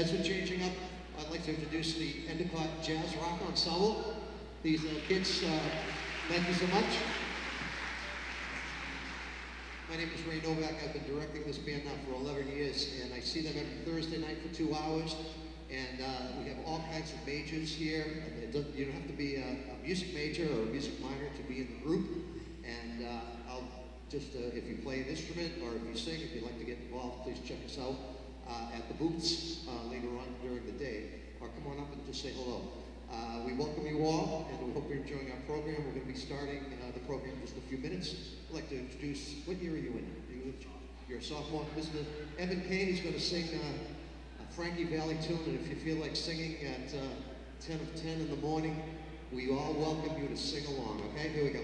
As we're changing up, I'd like to introduce the Endicott Jazz Rock Ensemble. These kids, thank you so much. My name is Ray Novak. I've been directing this band now for 11 years, and I see them every Thursday night for 2 hours. And we have all kinds of majors here. You don't have to be a music major or a music minor to be in the group. And I'll just, if you play an instrument or if you sing, if you'd like to get involved, please check us out at the booths later on during the day. Or come on up and just say hello. We welcome you all, and we hope you're enjoying our program. We're going to be starting the program in just a few minutes. I'd like to introduce, what year are you in? You're a sophomore. Mr. Evan Kane is going to sing a Frankie Valli tune, and if you feel like singing at 10 of 10 in the morning, we all welcome you to sing along, okay? Here we go.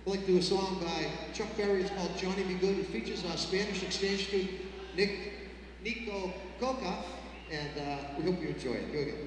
I'd like to do a song by Chuck Berry. It's called Johnny Be Good. It features our Spanish exchange student, Nick Nico Coca, and we hope you enjoy it. Here we go.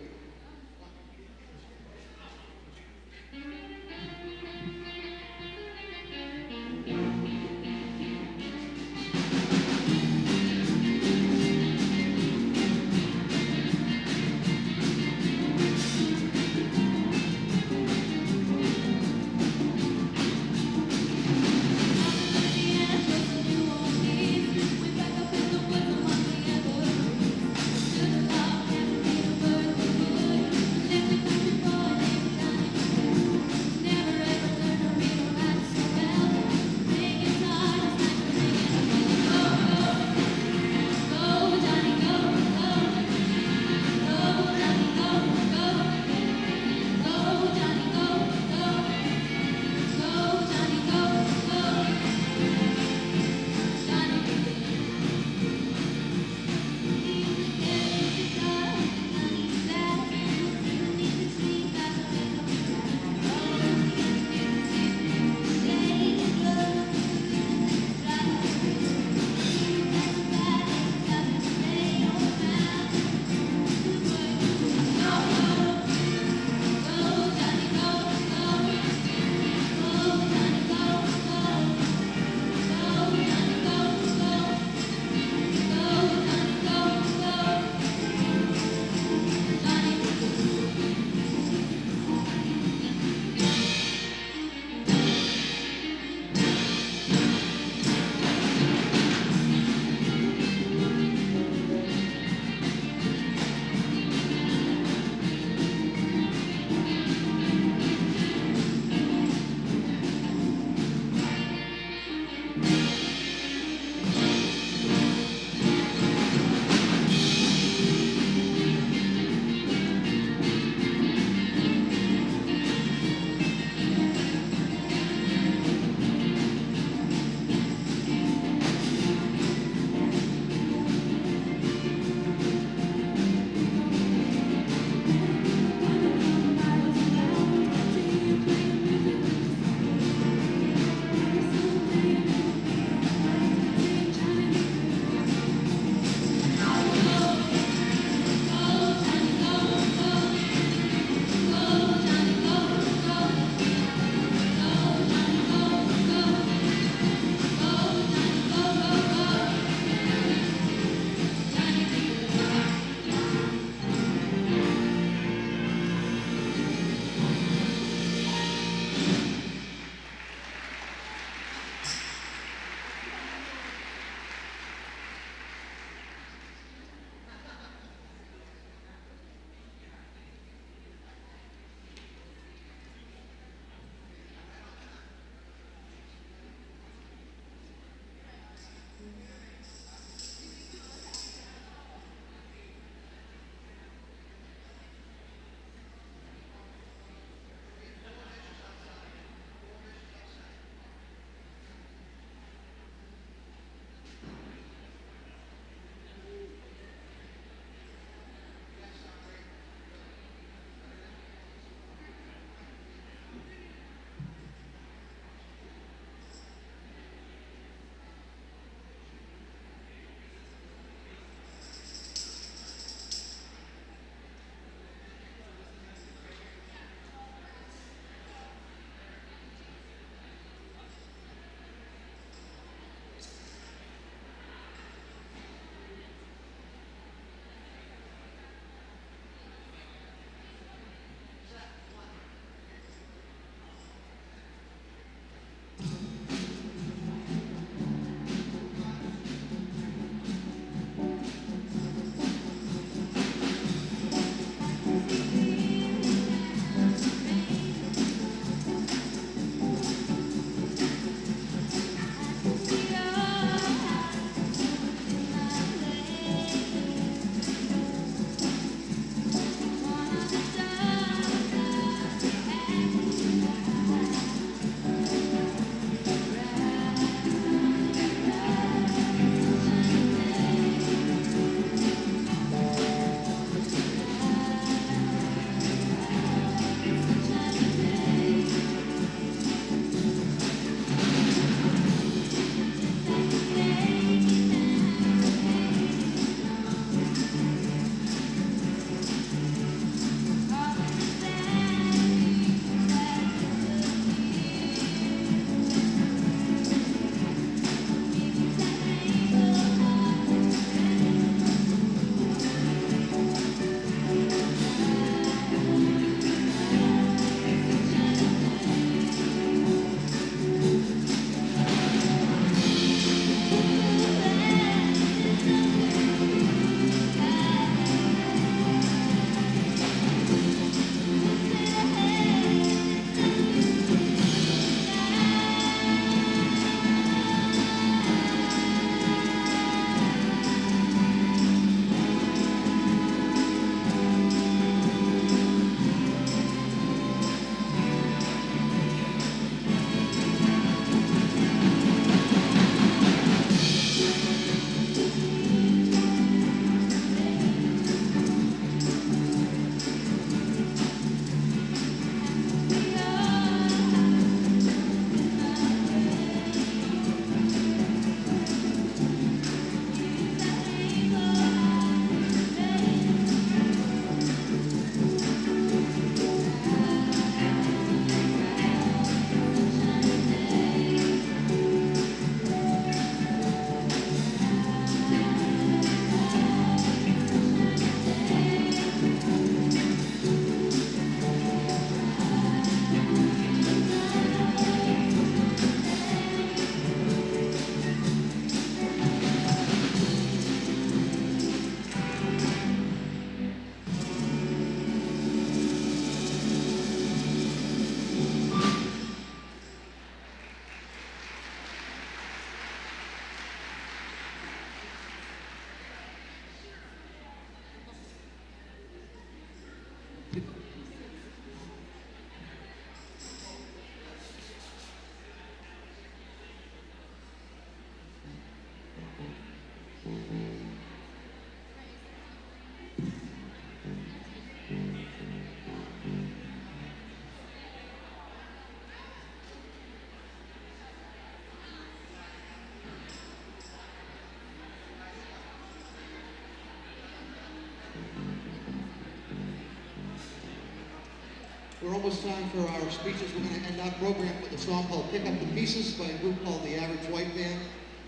We're almost time for our speeches. We're going to end our program with a song called Pick Up the Pieces by a group called the Average White Band.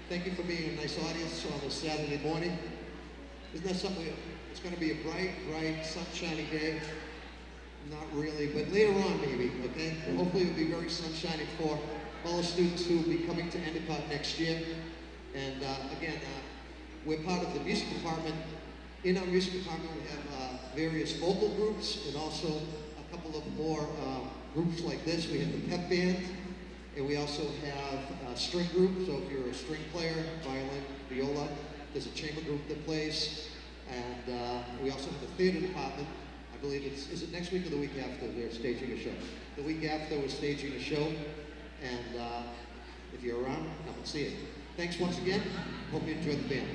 Thank you for being a nice audience on this Saturday morning. Isn't that something? It's going to be a bright, sunshiny day. Not really, but later on maybe, okay? Hopefully it'll be very sunshiny for all the students who will be coming to Endicott next year. And again, we're part of the music department. In our music department, we have various vocal groups and also a couple of more groups like this. We have the pep band, and we also have a string group. So if you're a string player, violin, viola, there's a chamber group that plays. And we also have the theater department. I believe is it next week or the week after they're staging a show? The week after we're staging a show. And if you're around, come and see it. Thanks once again. Hope you enjoyed the band.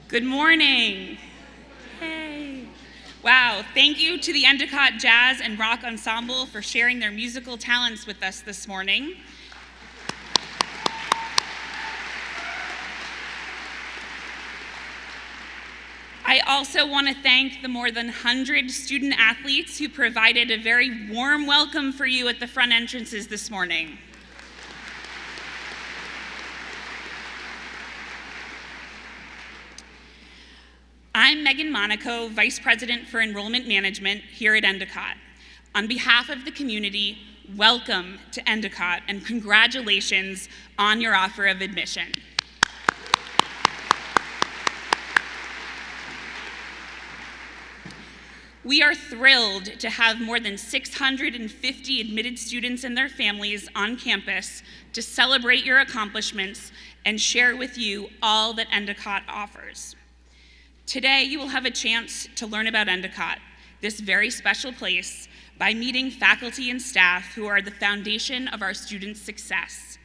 Good morning. Hey. Wow, thank you to the Endicott Jazz and Rock Ensemble for sharing their musical talents with us this morning. I also want to thank the more than 100 student athletes who provided a very warm welcome for you at the front entrances this morning. I'm Megan Monaco, Vice President for Enrollment Management here at Endicott. On behalf of the community, welcome to Endicott and congratulations on your offer of admission. We are thrilled to have more than 650 admitted students and their families on campus to celebrate your accomplishments and share with you all that Endicott offers. Today, you will have a chance to learn about Endicott, this very special place, by meeting faculty and staff who are the foundation of our students' success.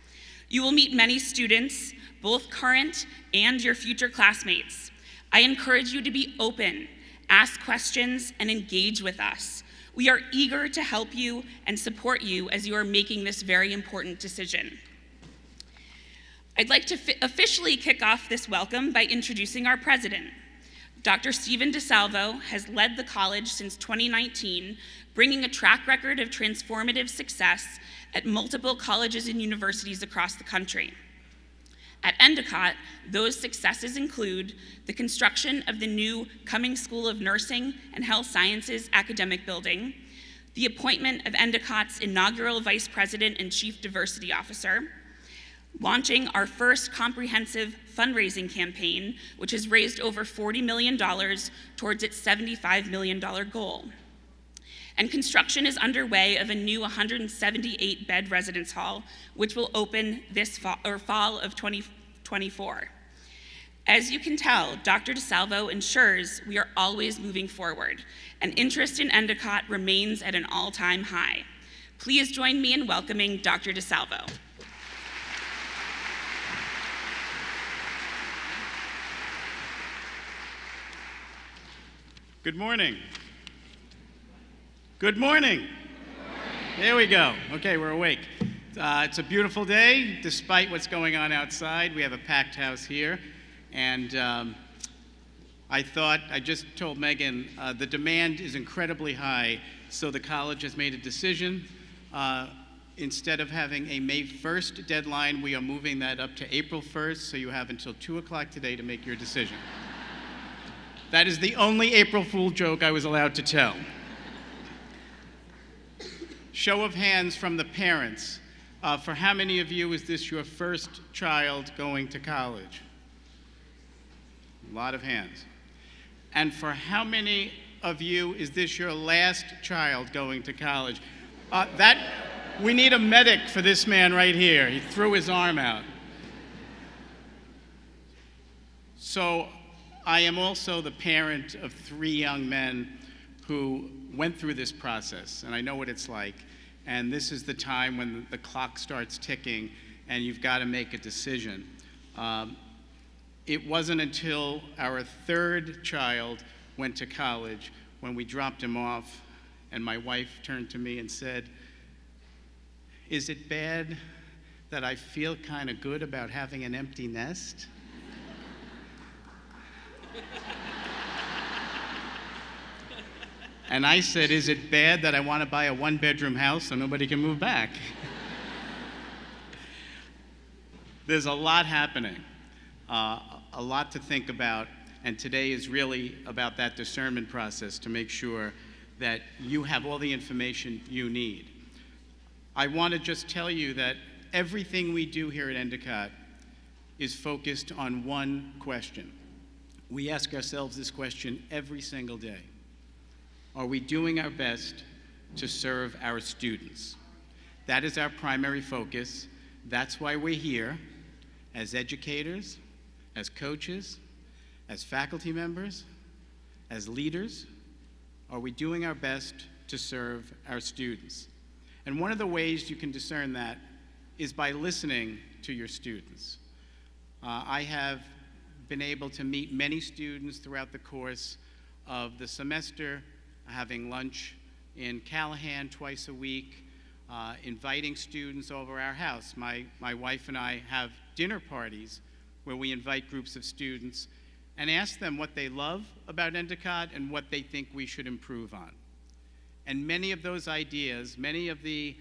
You will meet many students, both current and your future classmates. I encourage you to be open, ask questions, and engage with us. We are eager to help you and support you as you are making this very important decision. I'd like to officially kick off this welcome by introducing our president. Dr. Stephen DeSalvo has led the college since 2019, bringing a track record of transformative success at multiple colleges and universities across the country. At Endicott, those successes include the construction of the new Cummings School of Nursing and Health Sciences academic building, the appointment of Endicott's inaugural Vice President and Chief Diversity Officer, launching our first comprehensive fundraising campaign, which has raised over $40 million towards its $75 million goal. And construction is underway of a new 178-bed residence hall, which will open this fall of 2024. As you can tell, Dr. DeSalvo ensures we are always moving forward, and interest in Endicott remains at an all-time high. Please join me in welcoming Dr. DeSalvo. Good morning. Good morning. Good morning. There we go. Okay, we're awake. It's a beautiful day, despite what's going on outside. We have a packed house here, and I just told Megan, the demand is incredibly high, so the college has made a decision. Instead of having a May 1st deadline, we are moving that up to April 1st, so you have until 2 o'clock today to make your decision. That is the only April Fool joke I was allowed to tell. Show of hands from the parents. For how many of you is this your first child going to college? A lot of hands. And for how many of you is this your last child going to college? We need a medic for this man right here. He threw his arm out. So I am also the parent of 3 young men who went through this process, and I know what it's like. And this is the time when the clock starts ticking and you've got to make a decision. It wasn't until our 3rd child went to college when we dropped him off and my wife turned to me and said, "Is it bad that I feel kind of good about having an empty nest?" And I said, "Is it bad that I want to buy a 1-bedroom house so nobody can move back?" There's a lot happening, a lot to think about, and today is really about that discernment process to make sure that you have all the information you need. I want to just tell you that everything we do here at Endicott is focused on one question. We ask ourselves this question every single day. Are we doing our best to serve our students? That is our primary focus. That's why we're here as educators, as coaches, as faculty members, as leaders. Are we doing our best to serve our students? And one of the ways you can discern that is by listening to your students. I have been able to meet many students throughout the course of the semester, having lunch in Callahan twice a week, inviting students over our house. My wife and I have dinner parties where we invite groups of students and ask them what they love about Endicott and what they think we should improve on. And many of those ideas, many of the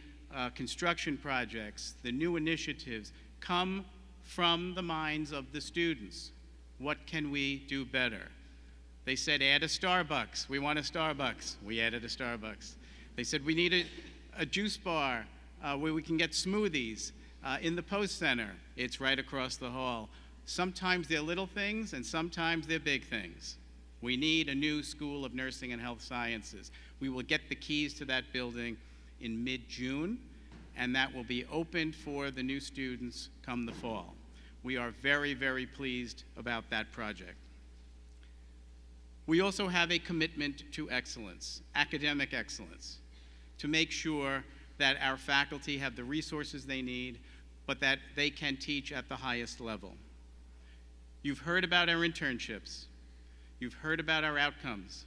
construction projects, the new initiatives come from the minds of the students. What can we do better? They said, add a Starbucks. We want a Starbucks. We added a Starbucks. They said, we need a juice bar where we can get smoothies in the Post Center. It's right across the hall. Sometimes they're little things, and sometimes they're big things. We need a new School of Nursing and Health Sciences. We will get the keys to that building in mid-June, and that will be opened for the new students come the fall. We are very, very pleased about that project. We also have a commitment to excellence, academic excellence, to make sure that our faculty have the resources they need, but that they can teach at the highest level. You've heard about our internships. You've heard about our outcomes.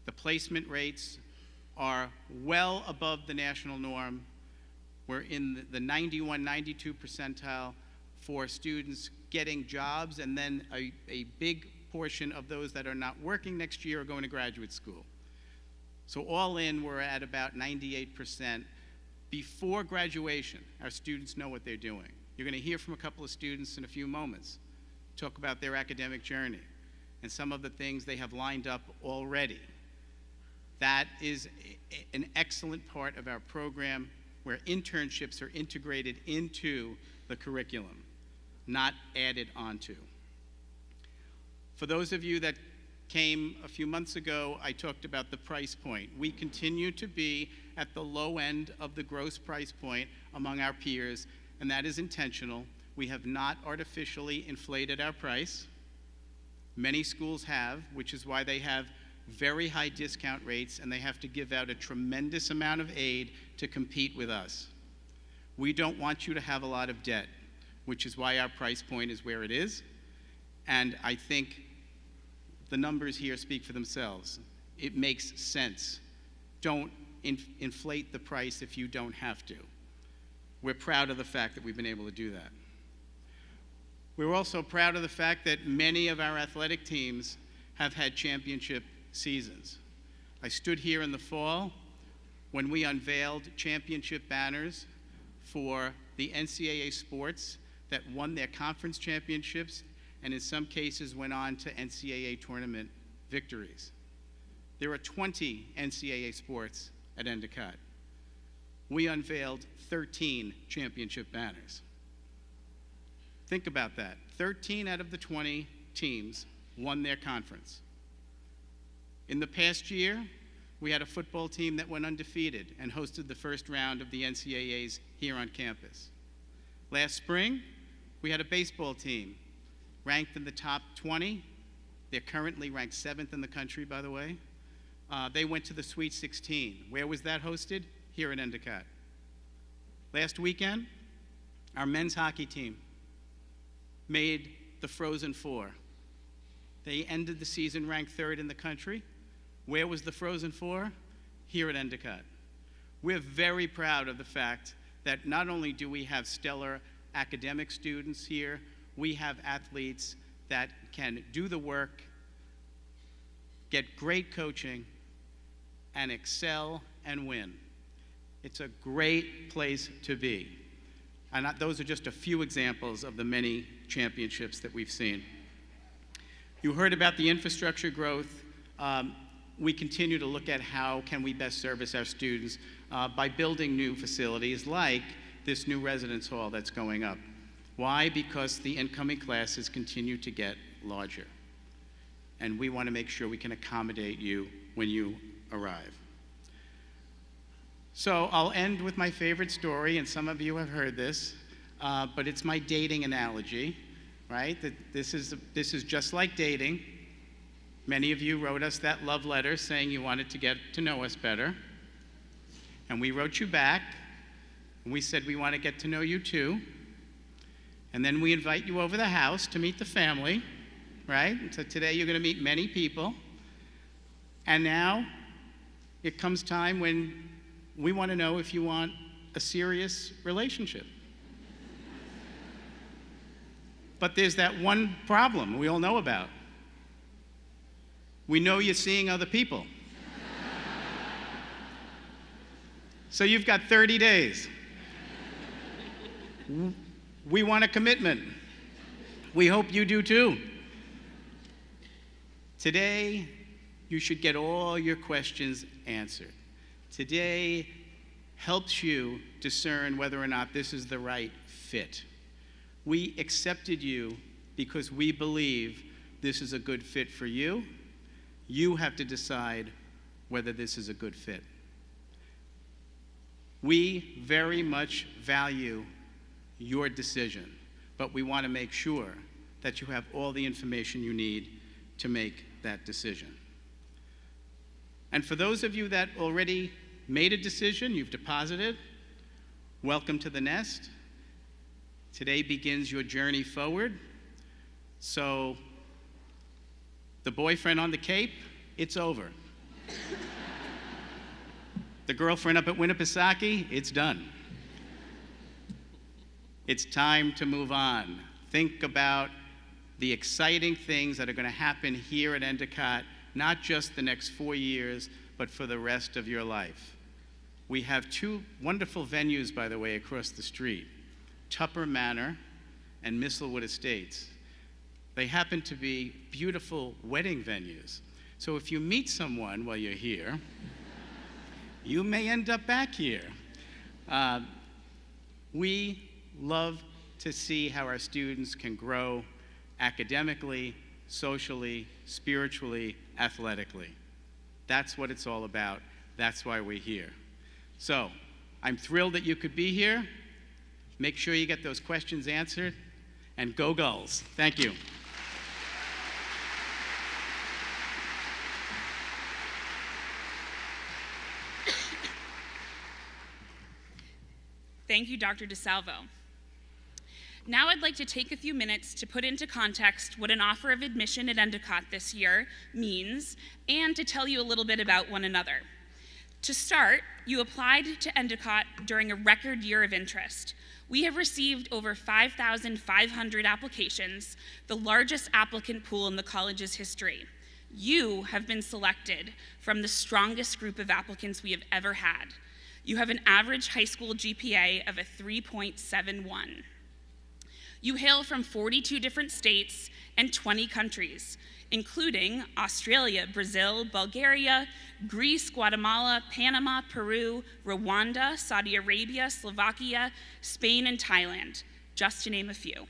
The placement rates are well above the national norm. We're in the 91, 92 percentile for students getting jobs, and then a big portion of those that are not working next year are going to graduate school. So all in, we're at about 98%. Before graduation, our students know what they're doing. You're going to hear from a couple of students in a few moments, talk about their academic journey and some of the things they have lined up already. That is an excellent part of our program, where internships are integrated into the curriculum, not added onto. For those of you that came a few months ago, I talked about the price point. We continue to be at the low end of the gross price point among our peers, and that is intentional. We have not artificially inflated our price. Many schools have, which is why they have very high discount rates, and they have to give out a tremendous amount of aid to compete with us. We don't want you to have a lot of debt, which is why our price point is where it is. And I think the numbers here speak for themselves. It makes sense. Don't inflate the price if you don't have to. We're proud of the fact that we've been able to do that. We're also proud of the fact that many of our athletic teams have had championship seasons. I stood here in the fall when we unveiled championship banners for the NCAA sports that won their conference championships and in some cases went on to NCAA tournament victories. There are 20 NCAA sports at Endicott. We unveiled 13 championship banners. Think about that. 13 out of the 20 teams won their conference. In the past year, we had a football team that went undefeated and hosted the first round of the NCAAs here on campus. Last spring, we had a baseball team ranked in the top 20. They're currently ranked 7th in the country, by the way. They went to the Sweet 16. Where was that hosted? Here at Endicott. Last weekend, our men's hockey team made the Frozen Four. They ended the season ranked 3rd in the country. Where was the Frozen Four? Here at Endicott. We're very proud of the fact that not only do we have stellar academic students here, we have athletes that can do the work, get great coaching, and excel and win. It's a great place to be. And those are just a few examples of the many championships that we've seen. You heard about the infrastructure growth. We continue to look at how can we best service our students by building new facilities like this new residence hall that's going up. Why? Because the incoming classes continue to get larger. And we want to make sure we can accommodate you when you arrive. So I'll end with my favorite story, and some of you have heard this, but it's my dating analogy, right? That this is just like dating. Many of you wrote us that love letter saying you wanted to get to know us better. And we wrote you back, and we said we want to get to know you too. And then we invite you over the house to meet the family, right? So today you're going to meet many people. And now it comes time when we want to know if you want a serious relationship. But there's that one problem we all know about. We know you're seeing other people. So you've got 30 days. We want a commitment. We hope you do too. Today, you should get all your questions answered. Today helps you discern whether or not this is the right fit. We accepted you because we believe this is a good fit for you. You have to decide whether this is a good fit. We very much value your decision, but we want to make sure that you have all the information you need to make that decision. And for those of you that already made a decision, you've deposited, welcome to the nest. Today begins your journey forward. So the boyfriend on the Cape, it's over. The girlfriend up at Winnipesaukee, it's done. It's time to move on. Think about the exciting things that are going to happen here at Endicott, not just the next 4 years, but for the rest of your life. We have 2 wonderful venues, by the way, across the street, Tupper Manor and Mistlewood Estates. They happen to be beautiful wedding venues. So if you meet someone while you're here, you may end up back here. We love to see how our students can grow academically, socially, spiritually, athletically. That's what it's all about. That's why we're here. So, I'm thrilled that you could be here. Make sure you get those questions answered, and go Gulls. Thank you. Thank you, Dr. DeSalvo. Now I'd like to take a few minutes to put into context what an offer of admission at Endicott this year means, and to tell you a little bit about one another. To start, you applied to Endicott during a record year of interest. We have received over 5,500 applications, the largest applicant pool in the college's history. You have been selected from the strongest group of applicants we have ever had. You have an average high school GPA of a 3.71. You hail from 42 different states and 20 countries, including Australia, Brazil, Bulgaria, Greece, Guatemala, Panama, Peru, Rwanda, Saudi Arabia, Slovakia, Spain, and Thailand, just to name a few.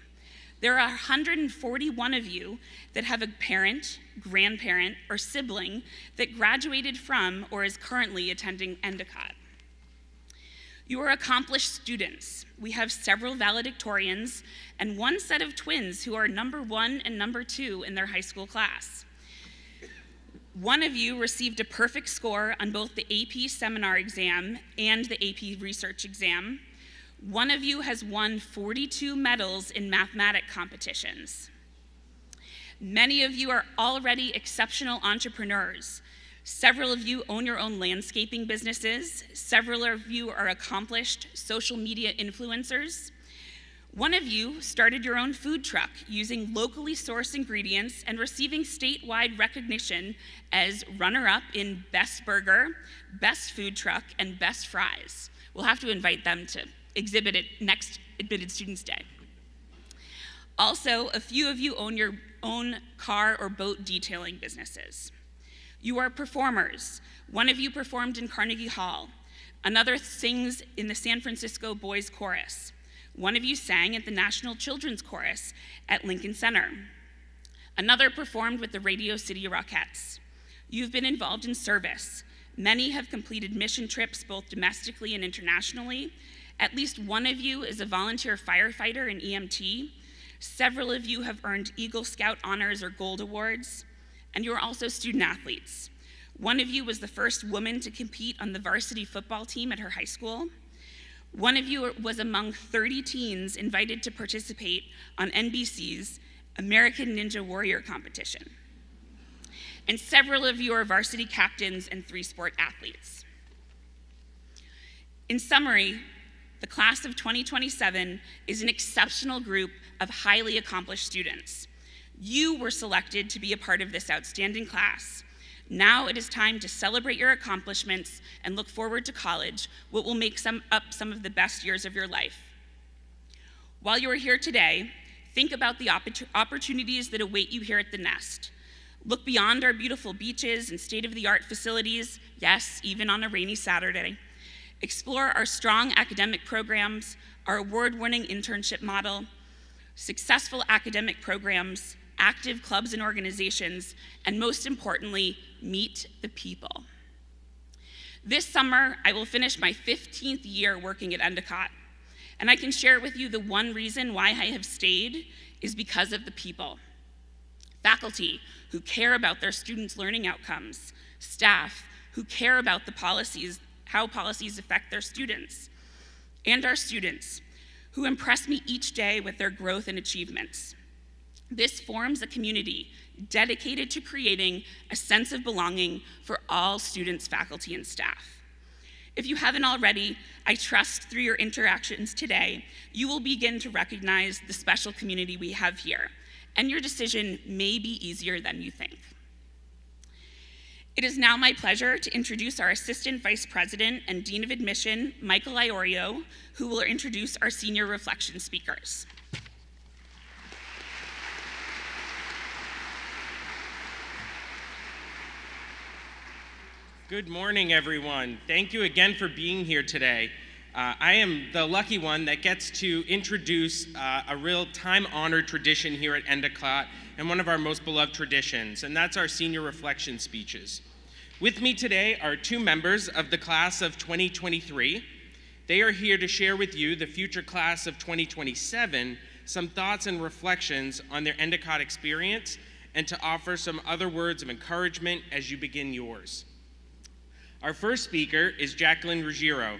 There are 141 of you that have a parent, grandparent, or sibling that graduated from or is currently attending Endicott. You are accomplished students. We have several valedictorians and one set of twins who are number 1 and number 2 in their high school class. One of you received a perfect score on both the AP seminar exam and the AP research exam. One of you has won 42 medals in mathematic competitions. Many of you are already exceptional entrepreneurs. Several of you own your own landscaping businesses. Several of you are accomplished social media influencers. One of you started your own food truck using locally sourced ingredients and receiving statewide recognition as runner-up in Best Burger, Best Food Truck, and Best Fries. We'll have to invite them to exhibit at next Admitted Students Day. Also, a few of you own your own car or boat detailing businesses. You are performers. One of you performed in Carnegie Hall. Another sings in the San Francisco Boys Chorus. One of you sang at the National Children's Chorus at Lincoln Center. Another performed with the Radio City Rockettes. You've been involved in service. Many have completed mission trips both domestically and internationally. At least one of you is a volunteer firefighter in EMT. Several of you have earned Eagle Scout honors or gold awards. And you are also student athletes. One of you was the first woman to compete on the varsity football team at her high school. One of you was among 30 teens invited to participate on NBC's American Ninja Warrior competition. And several of you are varsity captains and 3-sport athletes. In summary, the class of 2027 is an exceptional group of highly accomplished students. You were selected to be a part of this outstanding class. Now it is time to celebrate your accomplishments and look forward to college, what will make up some of the best years of your life. While you are here today, think about the opportunities that await you here at the Nest. Look beyond our beautiful beaches and state-of-the-art facilities, yes, even on a rainy Saturday. Explore our strong academic programs, our award-winning internship model, successful academic programs, active clubs and organizations, and most importantly, meet the people. This summer, I will finish my 15th year working at Endicott, and I can share with you the one reason why I have stayed is because of the people. Faculty who care about their students' learning outcomes, staff who care about the policies, how policies affect their students, and our students who impress me each day with their growth and achievements. This forms a community dedicated to creating a sense of belonging for all students, faculty, and staff. If you haven't already, I trust through your interactions today, you will begin to recognize the special community we have here, and your decision may be easier than you think. It is now my pleasure to introduce our Assistant Vice President and Dean of Admission, Michael Iorio, who will introduce our senior reflection speakers. Good morning, everyone. Thank you again for being here today. I am the lucky one that gets to introduce a real time-honored tradition here at Endicott and one of our most beloved traditions, and that's our senior reflection speeches. With me today are 2 members of the class of 2023. They are here to share with you, the future class of 2027, some thoughts and reflections on their Endicott experience and to offer some other words of encouragement as you begin yours. Our first speaker is Jacqueline Ruggiero.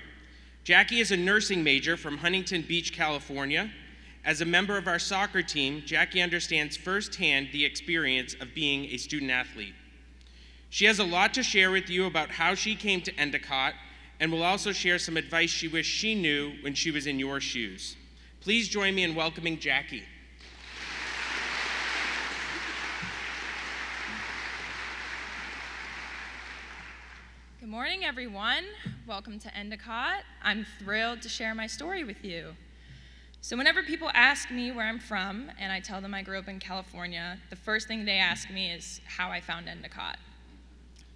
Jackie is a nursing major from Huntington Beach, California. As a member of our soccer team, Jackie understands firsthand the experience of being a student athlete. She has a lot to share with you about how she came to Endicott and will also share some advice she wished she knew when she was in your shoes. Please join me in welcoming Jackie. Good morning, everyone. Welcome to Endicott. I'm thrilled to share my story with you. So whenever people ask me where I'm from and I tell them I grew up in California, the first thing they ask me is how I found Endicott.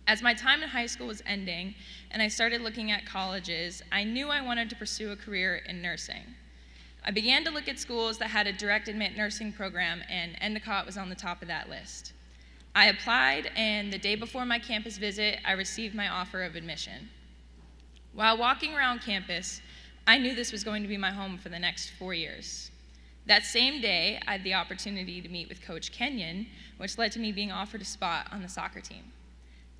As my time in high school was ending and I started looking at colleges, I knew I wanted to pursue a career in nursing. I began to look at schools that had a direct admit nursing program, and Endicott was on the top of that list. I applied, and the day before my campus visit, I received my offer of admission. While walking around campus, I knew this was going to be my home for the next 4 years. That same day, I had the opportunity to meet with Coach Kenyon, which led to me being offered a spot on the soccer team.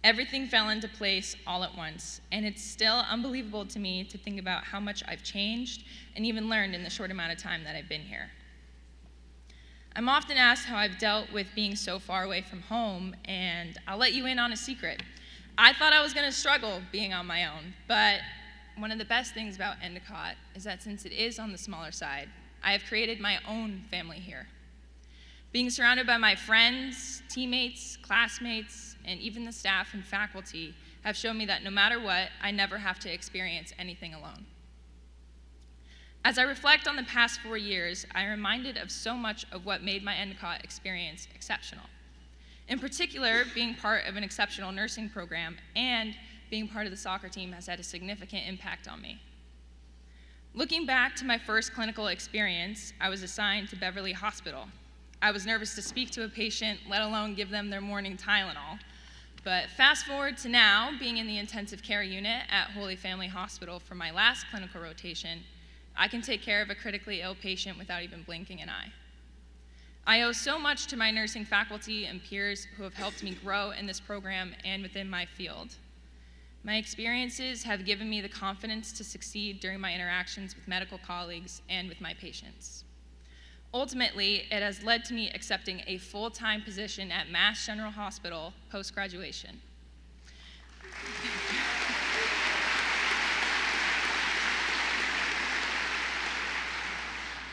Everything fell into place all at once, and it's still unbelievable to me to think about how much I've changed and even learned in the short amount of time that I've been here. I'm often asked how I've dealt with being so far away from home, and I'll let you in on a secret. I thought I was going to struggle being on my own, but one of the best things about Endicott is that since it is on the smaller side, I have created my own family here. Being surrounded by my friends, teammates, classmates, and even the staff and faculty have shown me that no matter what, I never have to experience anything alone. As I reflect on the past 4 years, I'm reminded of so much of what made my Endicott experience exceptional. In particular, being part of an exceptional nursing program and being part of the soccer team has had a significant impact on me. Looking back to my first clinical experience, I was assigned to Beverly Hospital. I was nervous to speak to a patient, let alone give them their morning Tylenol. But fast forward to now, being in the intensive care unit at Holy Family Hospital for my last clinical rotation, I can take care of a critically ill patient without even blinking an eye. I owe so much to my nursing faculty and peers who have helped me grow in this program and within my field. My experiences have given me the confidence to succeed during my interactions with medical colleagues and with my patients. Ultimately, it has led to me accepting a full-time position at Mass General Hospital post-graduation.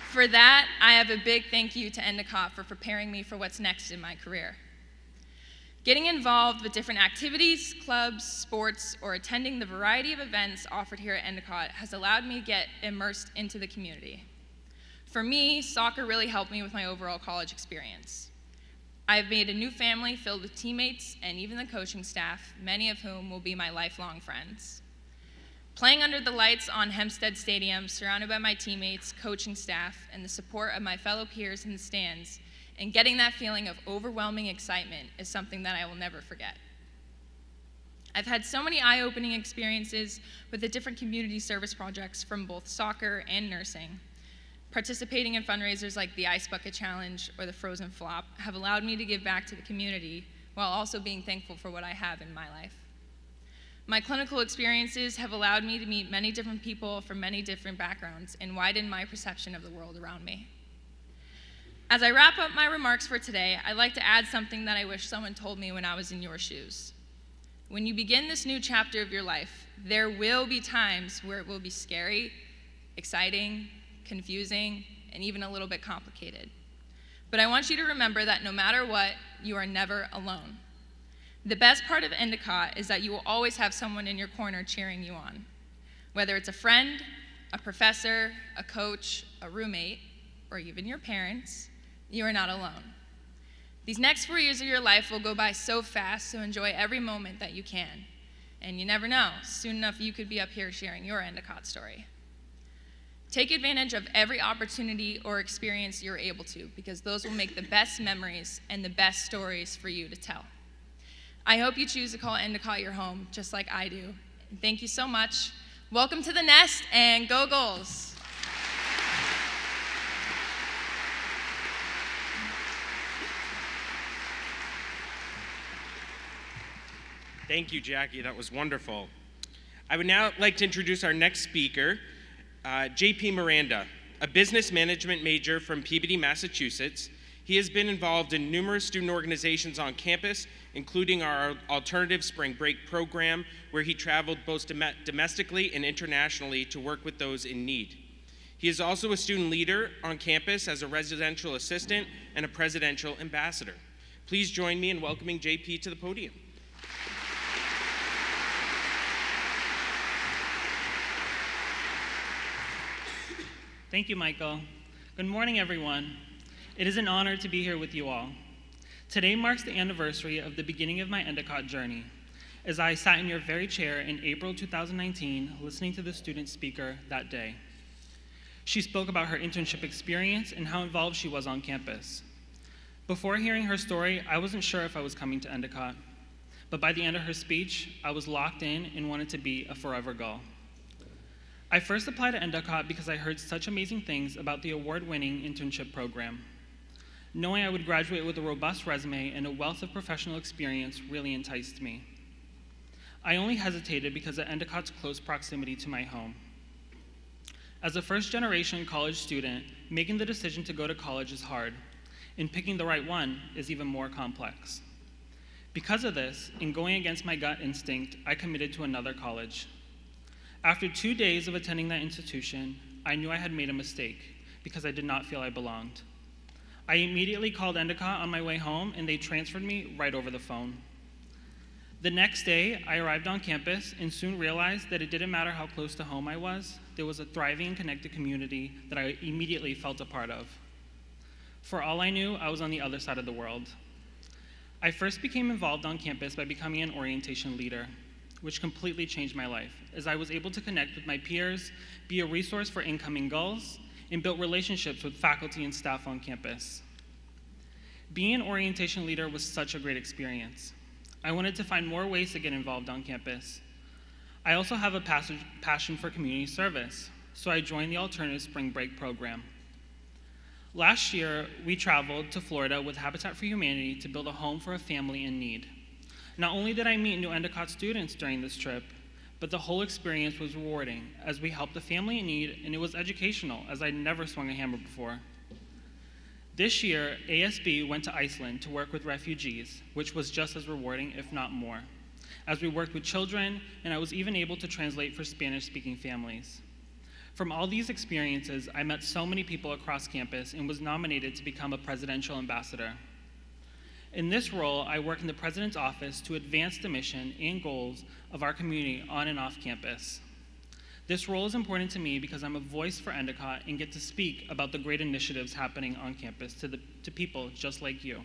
For that, I have a big thank you to Endicott for preparing me for what's next in my career. Getting involved with different activities, clubs, sports, or attending the variety of events offered here at Endicott has allowed me to get immersed into the community. For me, soccer really helped me with my overall college experience. I have made a new family filled with teammates and even the coaching staff, many of whom will be my lifelong friends. Playing under the lights on Hempstead Stadium, surrounded by my teammates, coaching staff, and the support of my fellow peers in the stands, and getting that feeling of overwhelming excitement is something that I will never forget. I've had so many eye-opening experiences with the different community service projects from both soccer and nursing. Participating in fundraisers like the Ice Bucket Challenge or the Frozen Flop have allowed me to give back to the community while also being thankful for what I have in my life. My clinical experiences have allowed me to meet many different people from many different backgrounds and widen my perception of the world around me. As I wrap up my remarks for today, I'd like to add something that I wish someone told me when I was in your shoes. When you begin this new chapter of your life, there will be times where it will be scary, exciting, confusing, and even a little bit complicated. But I want you to remember that no matter what, you are never alone. The best part of Endicott is that you will always have someone in your corner cheering you on. Whether it's a friend, a professor, a coach, a roommate, or even your parents, you are not alone. These next 4 years of your life will go by so fast, so enjoy every moment that you can. And you never know, soon enough you could be up here sharing your Endicott story. Take advantage of every opportunity or experience you're able to, because those will make the best memories and the best stories for you to tell. I hope you choose to call Endicott your home, just like I do. And thank you so much. Welcome to the nest, and go Goals! Thank you, Jackie. That was wonderful. I would now like to introduce our next speaker, JP Miranda, a business management major from Peabody, Massachusetts. He has been involved in numerous student organizations on campus, including our Alternative Spring Break program, where he traveled both domestically and internationally to work with those in need. He is also a student leader on campus as a residential assistant and a presidential ambassador. Please join me in welcoming JP to the podium. Thank you, Michael. Good morning, everyone. It is an honor to be here with you all. Today marks the anniversary of the beginning of my Endicott journey, as I sat in your very chair in April 2019, listening to the student speaker that day. She spoke about her internship experience and how involved she was on campus. Before hearing her story, I wasn't sure if I was coming to Endicott, but by the end of her speech, I was locked in and wanted to be a forever Gull. I first applied to Endicott because I heard such amazing things about the award-winning internship program. Knowing I would graduate with a robust resume and a wealth of professional experience really enticed me. I only hesitated because of Endicott's close proximity to my home. As a first-generation college student, making the decision to go to college is hard, and picking the right one is even more complex. Because of this, in going against my gut instinct, I committed to another college. After 2 days of attending that institution, I knew I had made a mistake because I did not feel I belonged. I immediately called Endicott on my way home, and they transferred me right over the phone. The next day, I arrived on campus and soon realized that it didn't matter how close to home I was, there was a thriving and connected community that I immediately felt a part of. For all I knew, I was on the other side of the world. I first became involved on campus by becoming an orientation leader, which completely changed my life, as I was able to connect with my peers, be a resource for incoming Gulls, and build relationships with faculty and staff on campus. Being an orientation leader was such a great experience. I wanted to find more ways to get involved on campus. I also have a passion for community service, so I joined the Alternative Spring Break program. Last year, we traveled to Florida with Habitat for Humanity to build a home for a family in need. Not only did I meet new Endicott students during this trip, but the whole experience was rewarding as we helped a family in need, and it was educational as I'd never swung a hammer before. This year, ASB went to Iceland to work with refugees, which was just as rewarding, if not more, as we worked with children, and I was even able to translate for Spanish-speaking families. From all these experiences, I met so many people across campus and was nominated to become a presidential ambassador. In this role, I work in the president's office to advance the mission and goals of our community on and off campus. This role is important to me because I'm a voice for Endicott and get to speak about the great initiatives happening on campus to people just like you.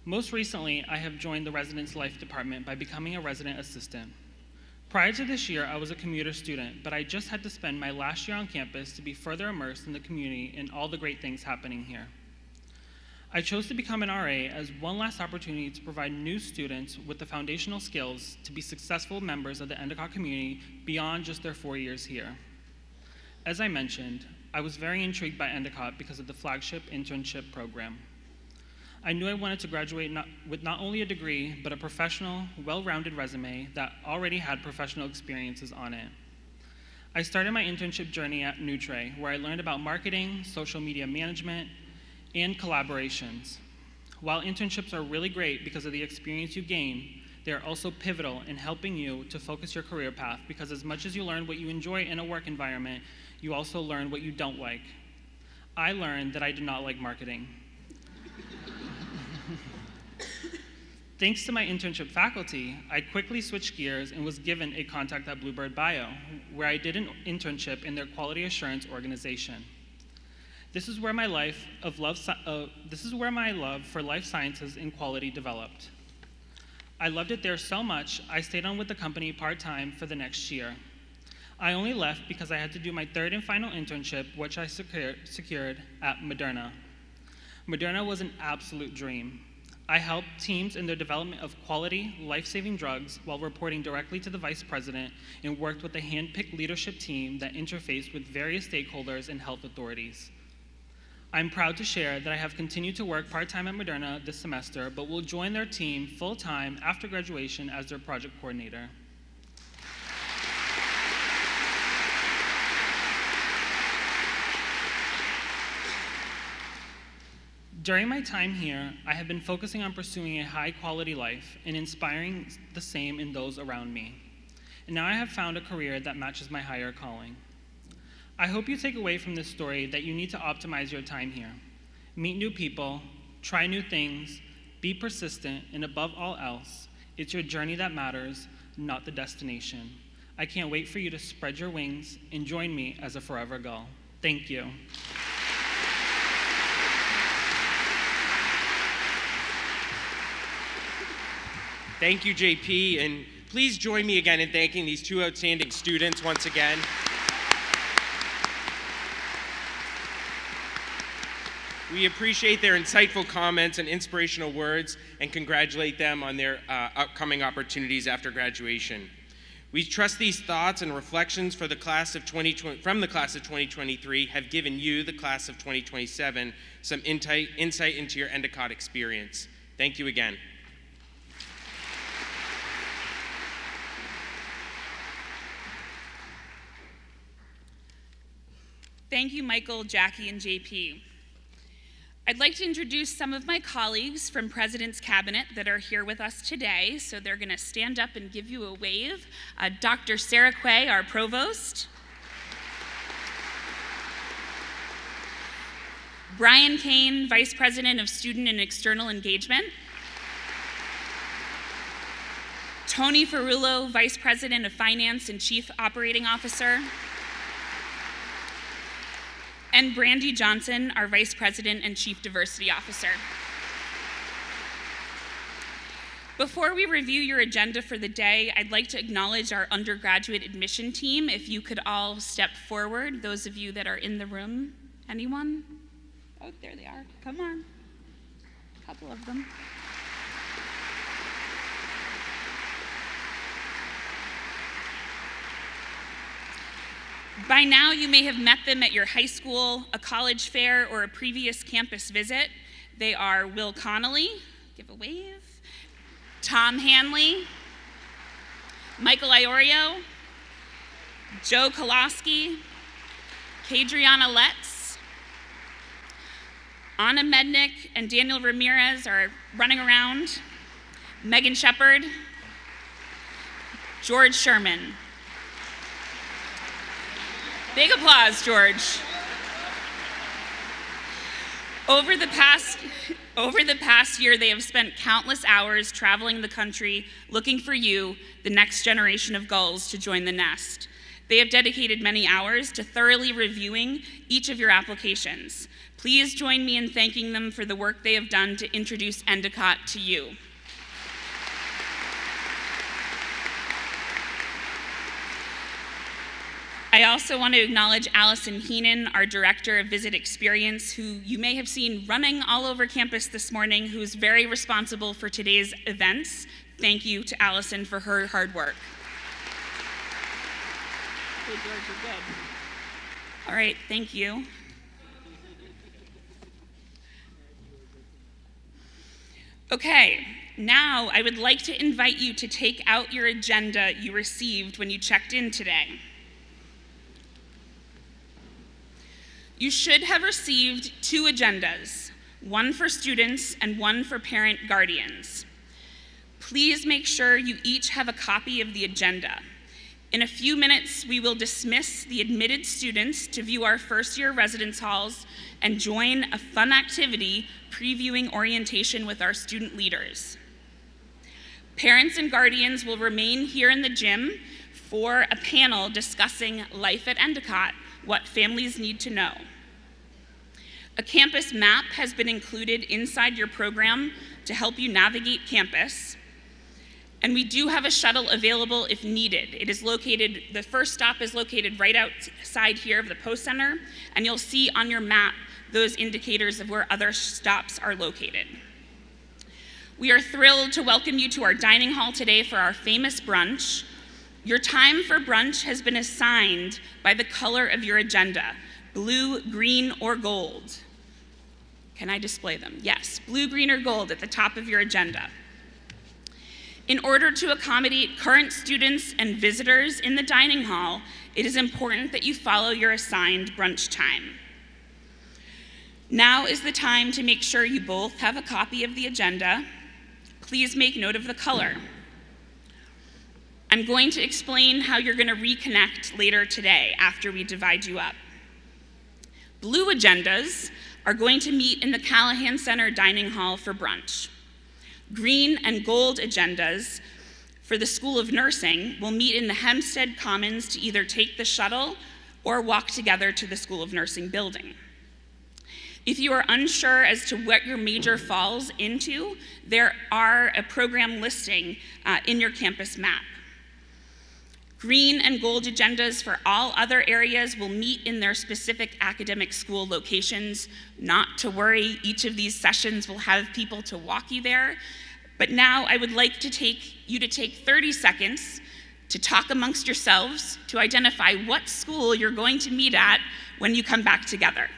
Most recently, I have joined the Residence Life Department by becoming a resident assistant. Prior to this year, I was a commuter student, but I just had to spend my last year on campus to be further immersed in the community and all the great things happening here. I chose to become an RA as one last opportunity to provide new students with the foundational skills to be successful members of the Endicott community beyond just their 4 years here. As I mentioned, I was very intrigued by Endicott because of the flagship internship program. I knew I wanted to graduate with not only a degree, but a professional, well-rounded resume that already had professional experiences on it. I started my internship journey at Nutre, where I learned about marketing, social media management, and collaborations. While internships are really great because of the experience you gain, they are also pivotal in helping you to focus your career path, because as much as you learn what you enjoy in a work environment, you also learn what you don't like. I learned that I did not like marketing. Thanks to my internship faculty, I quickly switched gears and was given a contact at Bluebird Bio, where I did an internship in their quality assurance organization. This is where my love for life sciences and quality developed. I loved it there so much, I stayed on with the company part-time for the next year. I only left because I had to do my third and final internship, which I secured at Moderna. Moderna was an absolute dream. I helped teams in their development of quality, life-saving drugs while reporting directly to the vice president, and worked with a hand-picked leadership team that interfaced with various stakeholders and health authorities. I'm proud to share that I have continued to work part-time at Moderna this semester, but will join their team full-time after graduation as their project coordinator. During my time here, I have been focusing on pursuing a high-quality life and inspiring the same in those around me. And now I have found a career that matches my higher calling. I hope you take away from this story that you need to optimize your time here. Meet new people, try new things, be persistent, and above all else, it's your journey that matters, not the destination. I can't wait for you to spread your wings and join me as a forever gull. Thank you. Thank you, JP, and please join me again in thanking these two outstanding students once again. We appreciate their insightful comments and inspirational words and congratulate them on their upcoming opportunities after graduation. We trust these thoughts and reflections from the class of 2023 have given you, the class of 2027, some insight into your Endicott experience. Thank you again. Thank you, Michael, Jackie, and JP. I'd like to introduce some of my colleagues from President's Cabinet that are here with us today. So they're going to stand up and give you a wave. Dr. Sarah Quay, our provost. Brian Kane, Vice President of Student and External Engagement. Tony Ferrulo, Vice President of Finance and Chief Operating Officer. And Brandy Johnson, our Vice President and Chief Diversity Officer. Before we review your agenda for the day, I'd like to acknowledge our undergraduate admission team. If you could all step forward, those of you that are in the room. Anyone? Oh, there they are. Come on. A couple of them. By now, you may have met them at your high school, a college fair, or a previous campus visit. They are Will Connolly, give a wave, Tom Hanley, Michael Iorio, Joe Koloski, Kadriana Letts, Anna Mednick and Daniel Ramirez are running around. Megan Shepard. George Sherman. Big applause, George. Over the past year, they have spent countless hours traveling the country looking for you, the next generation of gulls, to join the nest. They have dedicated many hours to thoroughly reviewing each of your applications. Please join me in thanking them for the work they have done to introduce Endicott to you. I also want to acknowledge Allison Heenan, our Director of Visit Experience, who you may have seen running all over campus this morning, who is very responsible for today's events. Thank you to Allison for her hard work. Hey, George, you're good. All right, thank you. Okay, now I would like to invite you to take out your agenda you received when you checked in today. You should have received 2 agendas, one for students and one for parent guardians. Please make sure you each have a copy of the agenda. In a few minutes, we will dismiss the admitted students to view our first-year residence halls and join a fun activity previewing orientation with our student leaders. Parents and guardians will remain here in the gym for a panel discussing life at Endicott, what families need to know. A campus map has been included inside your program to help you navigate campus. And we do have a shuttle available if needed. It is located, the first stop is located right outside here of the Post Center, and you'll see on your map those indicators of where other stops are located. We are thrilled to welcome you to our dining hall today for our famous brunch. Your time for brunch has been assigned by the color of your agenda, blue, green, or gold. Can I display them? Yes, blue, green, or gold at the top of your agenda. In order to accommodate current students and visitors in the dining hall, it is important that you follow your assigned brunch time. Now is the time to make sure you both have a copy of the agenda. Please make note of the color. I'm going to explain how you're going to reconnect later today after we divide you up. Blue agendas are going to meet in the Callahan Center dining hall for brunch. Green and gold agendas for the School of Nursing will meet in the Hempstead Commons to either take the shuttle or walk together to the School of Nursing building. If you are unsure as to what your major falls into, there are a program listing in your campus map. Green and gold agendas for all other areas will meet in their specific academic school locations. Not to worry, each of these sessions will have people to walk you there. But now I would like you to take 30 seconds to talk amongst yourselves to identify what school you're going to meet at when you come back together.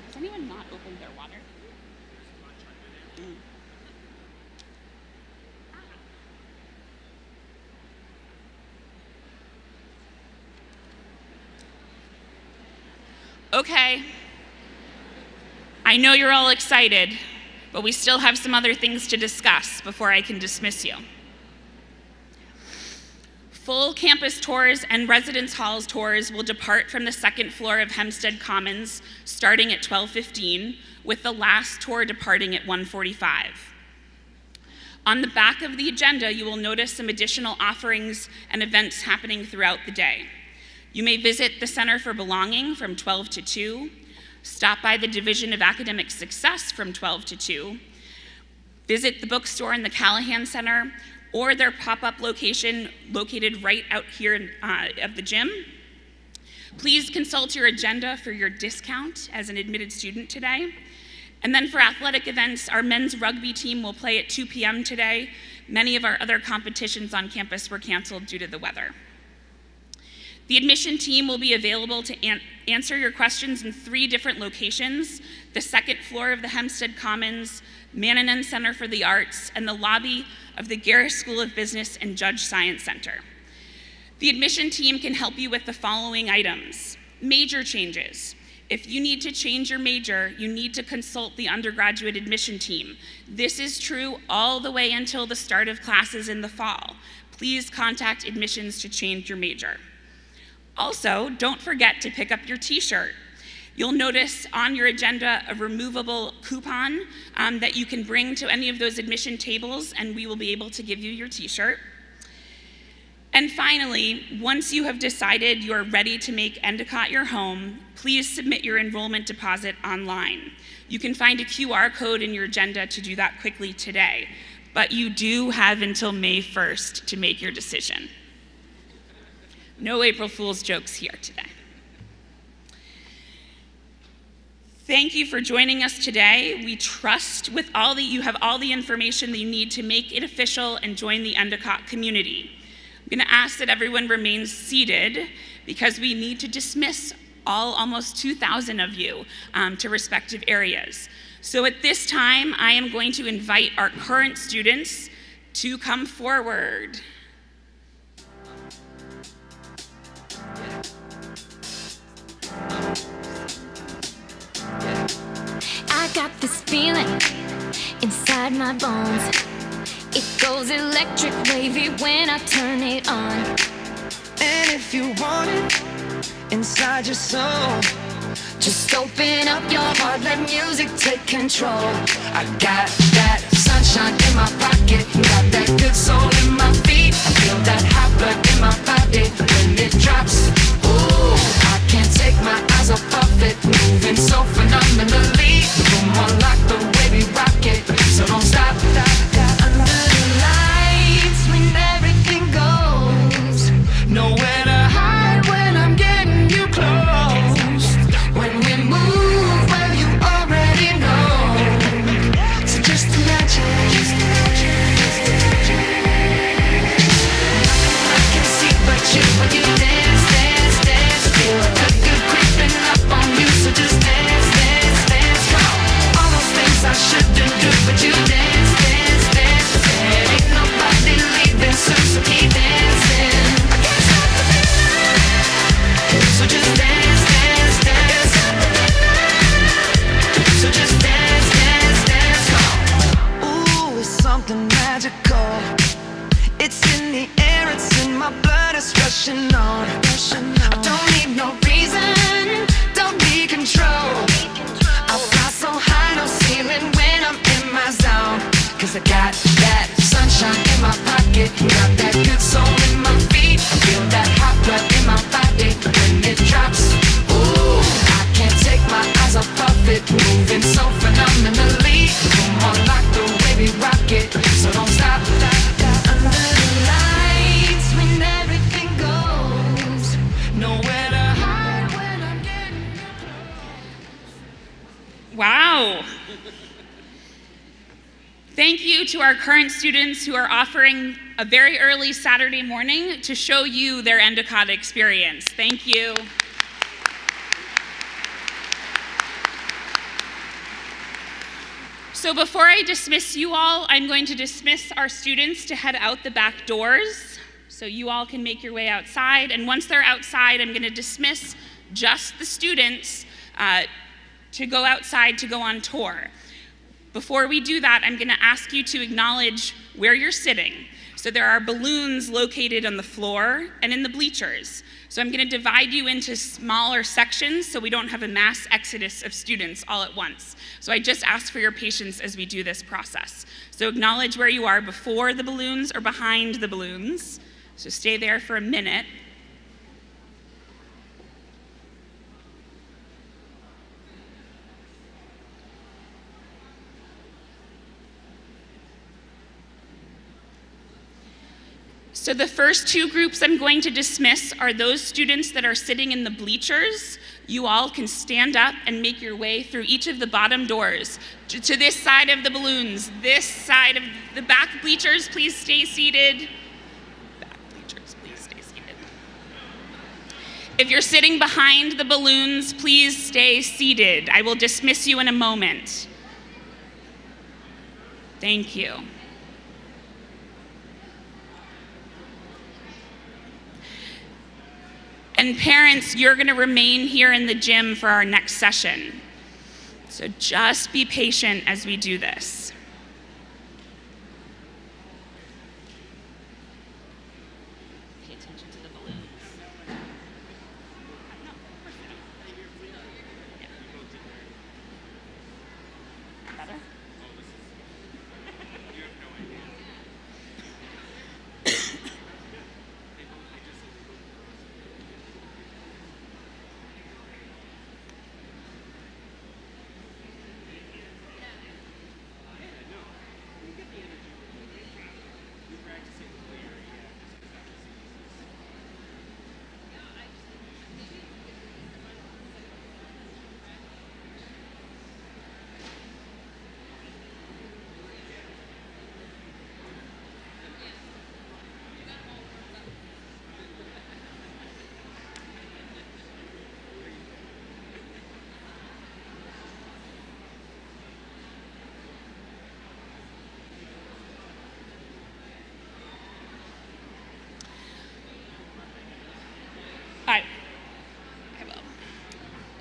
Has anyone not opened their water? Okay, I know you're all excited, but we still have some other things to discuss before I can dismiss you. Full campus tours and residence halls tours will depart from the second floor of Hempstead Commons starting at 12:15, with the last tour departing at 1:45. On the back of the agenda, you will notice some additional offerings and events happening throughout the day. You may visit the Center for Belonging from 12 to 2, stop by the Division of Academic Success from 12 to 2, visit the bookstore in the Callahan Center, or their pop-up location located right out here of the gym. Please consult your agenda for your discount as an admitted student today. And then for athletic events, our men's rugby team will play at 2 p.m. today. Many of our other competitions on campus were canceled due to the weather. The admission team will be available to answer your questions in 3 different locations: the second floor of the Hempstead Commons, Mannanen Center for the Arts, and the lobby of the Garris School of Business and Judge Science Center. The admission team can help you with the following items. Major changes. If you need to change your major, you need to consult the undergraduate admission team. This is true all the way until the start of classes in the fall. Please contact admissions to change your major. Also, don't forget to pick up your t-shirt. You'll notice on your agenda a removable coupon that you can bring to any of those admission tables, and we will be able to give you your t-shirt. And finally, once you have decided you're ready to make Endicott your home, please submit your enrollment deposit online. You can find a QR code in your agenda to do that quickly today, but you do have until May 1st to make your decision. No April Fool's jokes here today. Thank you for joining us today. We trust with all that you have all the information that you need to make it official and join the Endicott community. I'm going to ask that everyone remains seated because we need to dismiss almost 2,000 of you to respective areas. So at this time, I am going to invite our current students to come forward. I got this feeling inside my bones. It goes electric wavy when I turn it on. And if you want it inside your soul, Just open up your heart, let music take control. I got that sunshine in my pocket, got that good soul in my feet. I feel that hot blood in my body when it drops. Ooh, I can't take my eyes off of it, moving so phenomenally. Come on, like the way we rock it, so don't stop. Under the lights when everything goes, nowhere to hide when I'm getting you close. When we move, well you already know. So just imagine. I can see but you when you dance, dance, dance. Feel the good creeping up on you, so just dance, dance, dance. Come on. All those things I shouldn't do, but you dance, dance, dance. There ain't nobody leaving soon, so keep dancing. I can't stop the feeling, so just dance, dance, dance. So just dance, dance, dance. Come on. Ooh, it's something magical. It's in the air, it's in my blood, it's rushing on. I don't need no reason, don't need control. I fly so high, no ceiling when I'm in my zone. Cause I got that sunshine in my pocket, got that good soul in my feet. I feel that hot blood in my body when it drops. Ooh, I can't take my eyes off of it, moving so phenomenally. Come on, like the way we rock it, so don't stop. Under the lights when everything goes, nowhere to hide when I'm getting you close. Wow. Thank you to our current students who are offering a very early Saturday morning to show you their Endicott experience. Thank you. So before I dismiss you all, I'm going to dismiss our students to head out the back doors so you all can make your way outside. And once they're outside, I'm going to dismiss just the students to go outside to go on tour. Before we do that, I'm going to ask you to acknowledge where you're sitting. So there are balloons located on the floor and in the bleachers. So I'm going to divide you into smaller sections so we don't have a mass exodus of students all at once. So I just ask for your patience as we do this process. So acknowledge where you are before the balloons or behind the balloons. So stay there for a minute. So the first two groups I'm going to dismiss are those students that are sitting in the bleachers. You all can stand up and make your way through each of the bottom doors to this side of the balloons. This side of the back bleachers, please stay seated. Back bleachers, please stay seated. If you're sitting behind the balloons, please stay seated. I will dismiss you in a moment. Thank you. And parents, you're going to remain here in the gym for our next session. So just be patient as we do this. Pay attention to the balloons. Better? I will.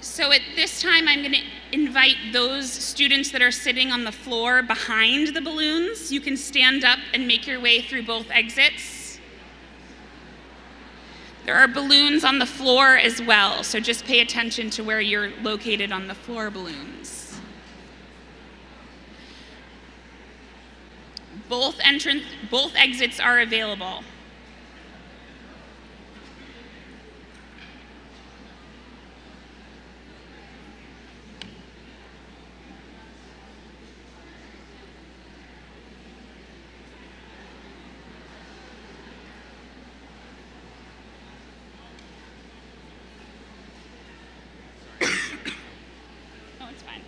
So at this time, I'm going to invite those students that are sitting on the floor behind the balloons. You can stand up and make your way through both exits. There are balloons on the floor as well, so just pay attention to where you're located on the floor balloons. Both exits are available. Oh, it's fine.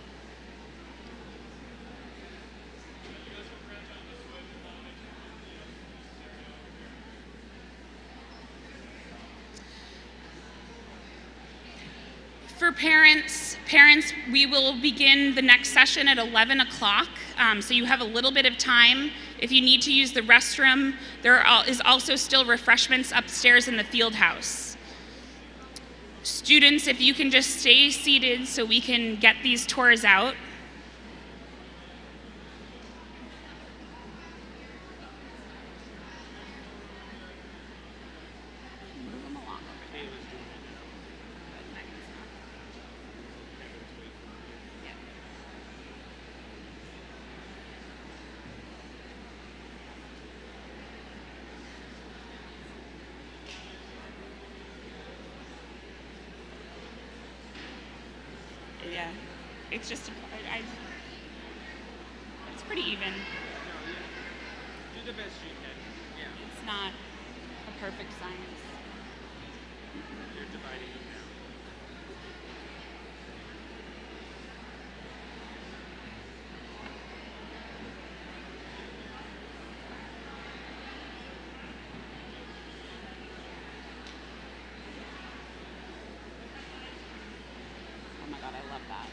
For parents, we will begin the next session at 11 o'clock, so you have a little bit of time. If you need to use the restroom, there is also still refreshments upstairs in the field house. Students, if you can just stay seated so we can get these tours out. Move them along over there. Yeah. Yeah, it's just, it's pretty even. Do the best you can. Yeah. It's not a perfect science. You're dividing them now. Oh my God, I love that.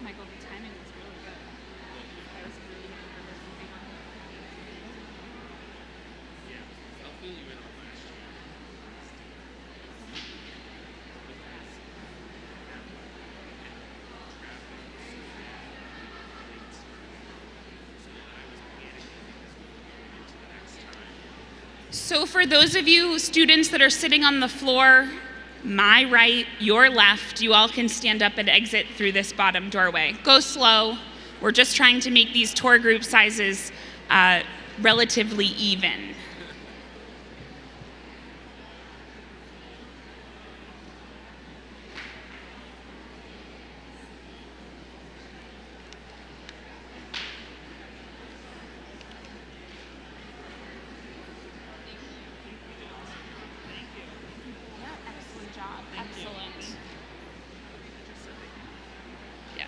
Michael, the timing was really good. I was really nervous. Yeah. I'll fill you in on last year. So for those of you students that are sitting on the floor, my right, your left, you all can stand up and exit through this bottom doorway. Go slow. We're just trying to make these tour group sizes relatively even. Excellent job. Excellent. Yeah.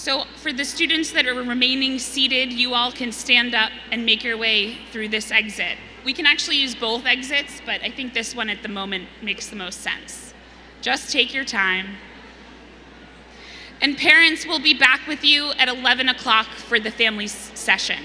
So for the students that are remaining seated, you all can stand up and make your way through this exit. We can actually use both exits, but I think this one at the moment makes the most sense. Just take your time. And parents will be back with you at 11 o'clock for the family session.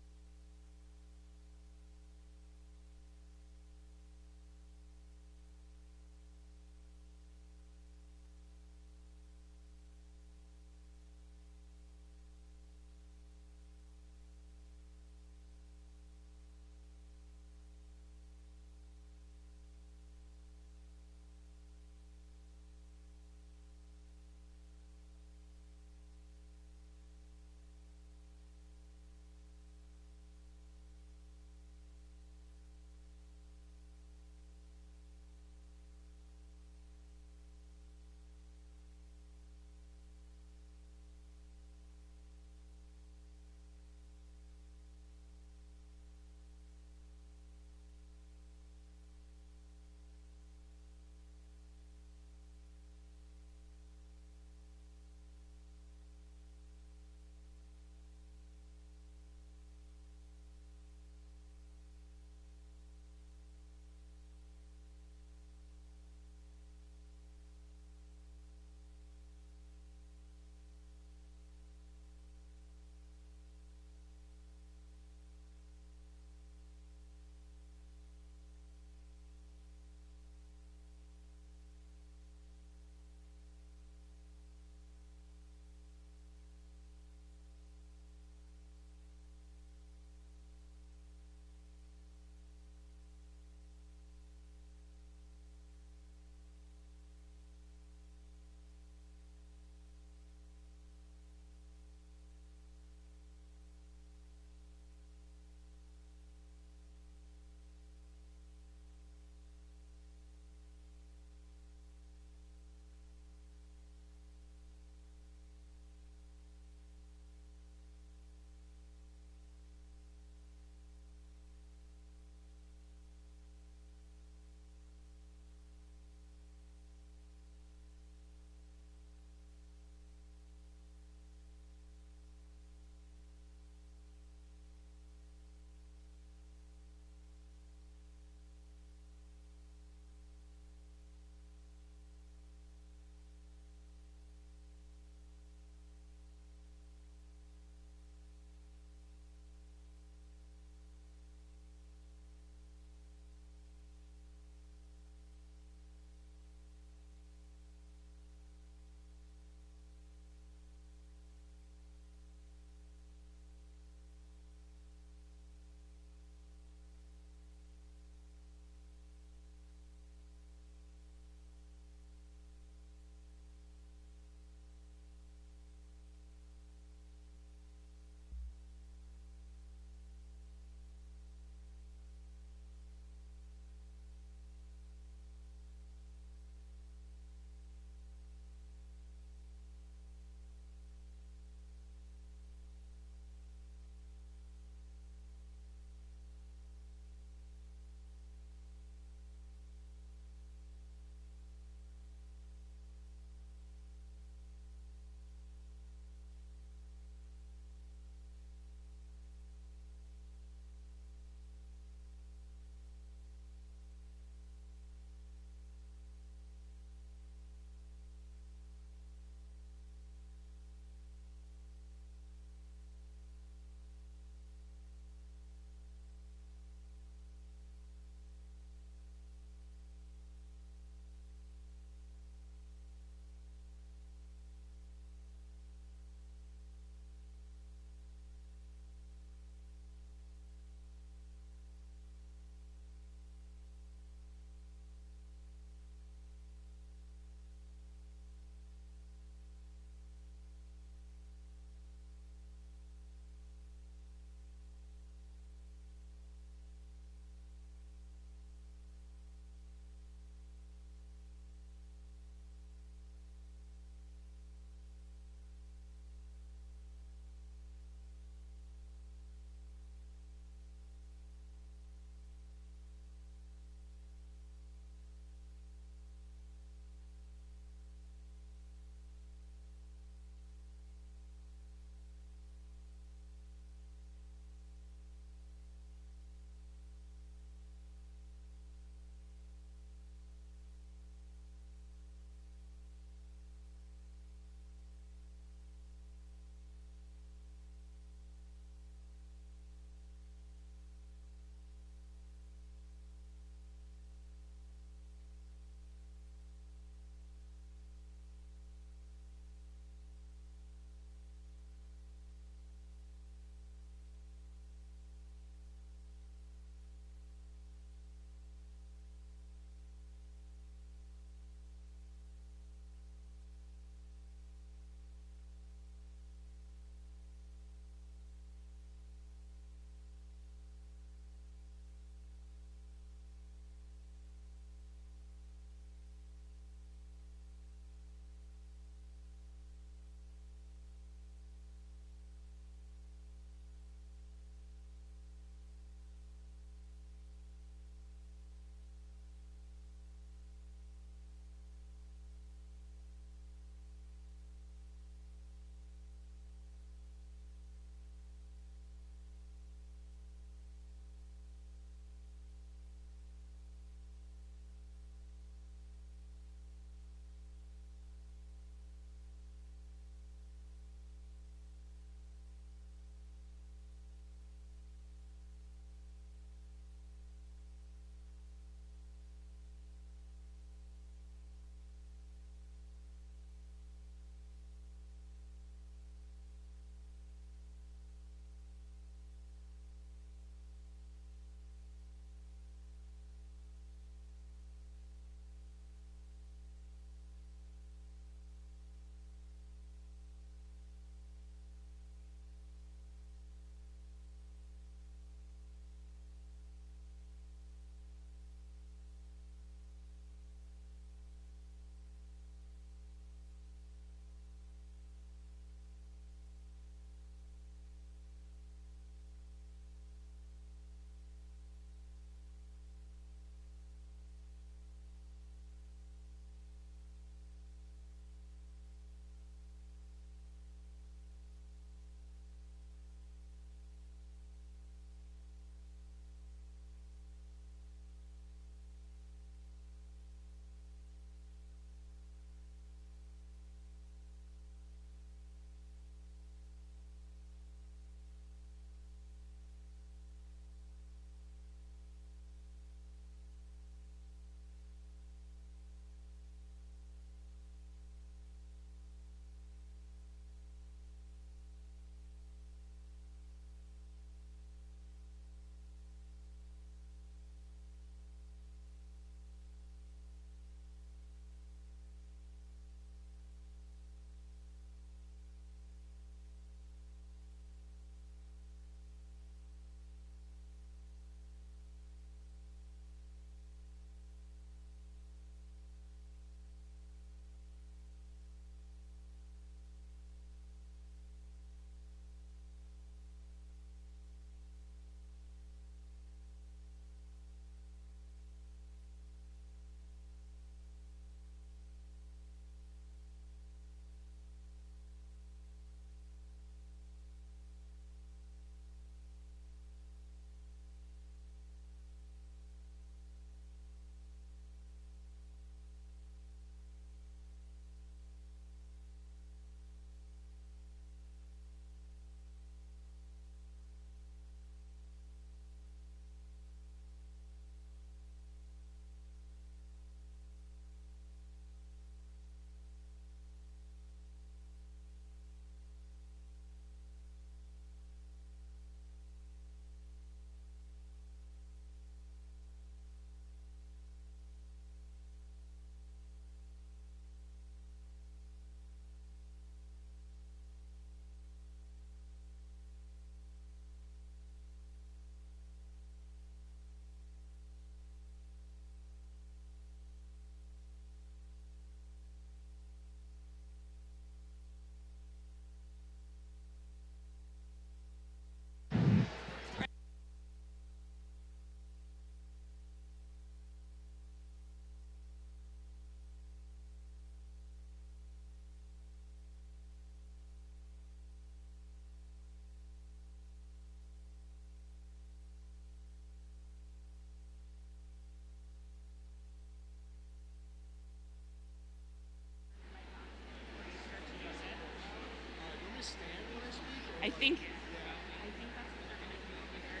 I think that's what they're gonna do over there.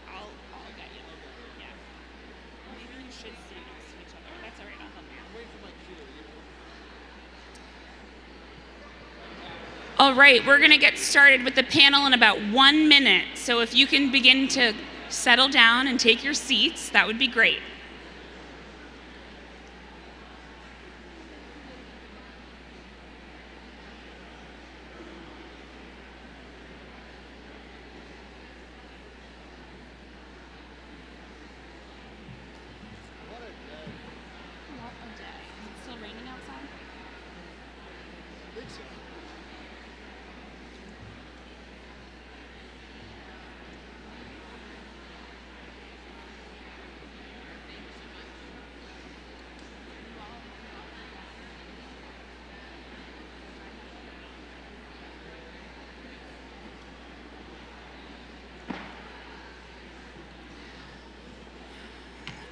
I'll get you. Yeah. Maybe you should stand next to each other. That's all right. I'll help you. All right, we're going to get started with the panel in about 1 minute. So if you can begin to settle down and take your seats, that would be great. What a day. Is it still raining outside?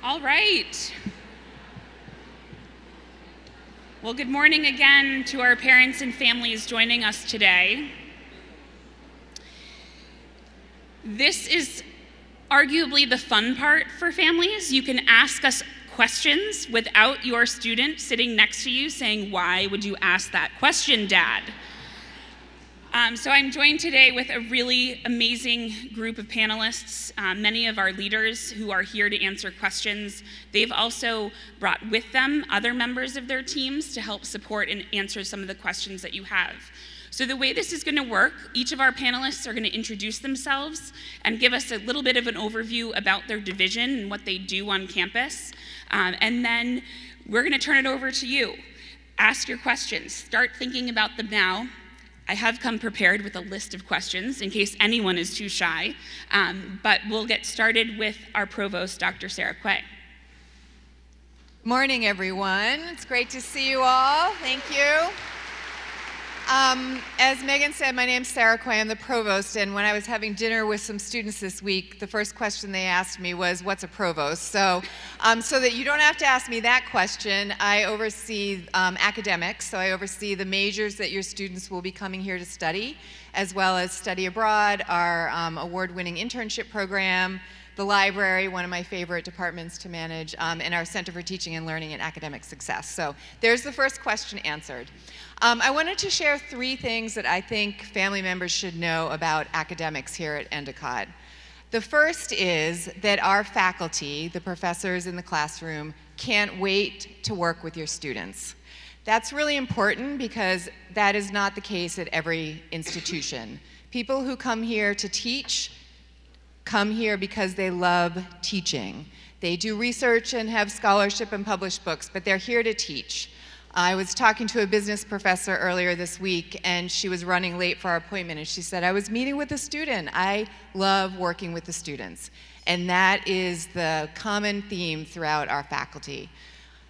All right. Well, good morning again to our parents and families joining us today. This is arguably the fun part for families. You can ask us questions without your student sitting next to you saying, "Why would you ask that question, Dad?" So I'm joined today with a really amazing group of panelists, many of our leaders who are here to answer questions. They've also brought with them other members of their teams to help support and answer some of the questions that you have. So the way this is going to work, each of our panelists are going to introduce themselves and give us a little bit of an overview about their division and what they do on campus. And then we're going to turn it over to you. Ask your questions. Start thinking about them now. I have come prepared with a list of questions in case anyone is too shy, but we'll get started with our provost, Dr. Sarah Quay. Morning, everyone. It's great to see you all. Thank you. As Megan said, my name's Sarah Quay. I'm the provost, and when I was having dinner with some students this week, the first question they asked me was, "What's a provost?" So that you don't have to ask me that question, I oversee academics. So I oversee the majors that your students will be coming here to study, as well as study abroad, our award-winning internship program, the library, one of my favorite departments to manage, and our Center for Teaching and Learning and Academic Success. So there's the first question answered. I wanted to share 3 things that I think family members should know about academics here at Endicott. The first is that our faculty, the professors in the classroom, can't wait to work with your students. That's really important because that is not the case at every institution. People who come here to teach come here because they love teaching. They do research and have scholarship and publish books, but they're here to teach. I was talking to a business professor earlier this week, and she was running late for our appointment, and she said, "I was meeting with a student. I love working with the students." And that is the common theme throughout our faculty.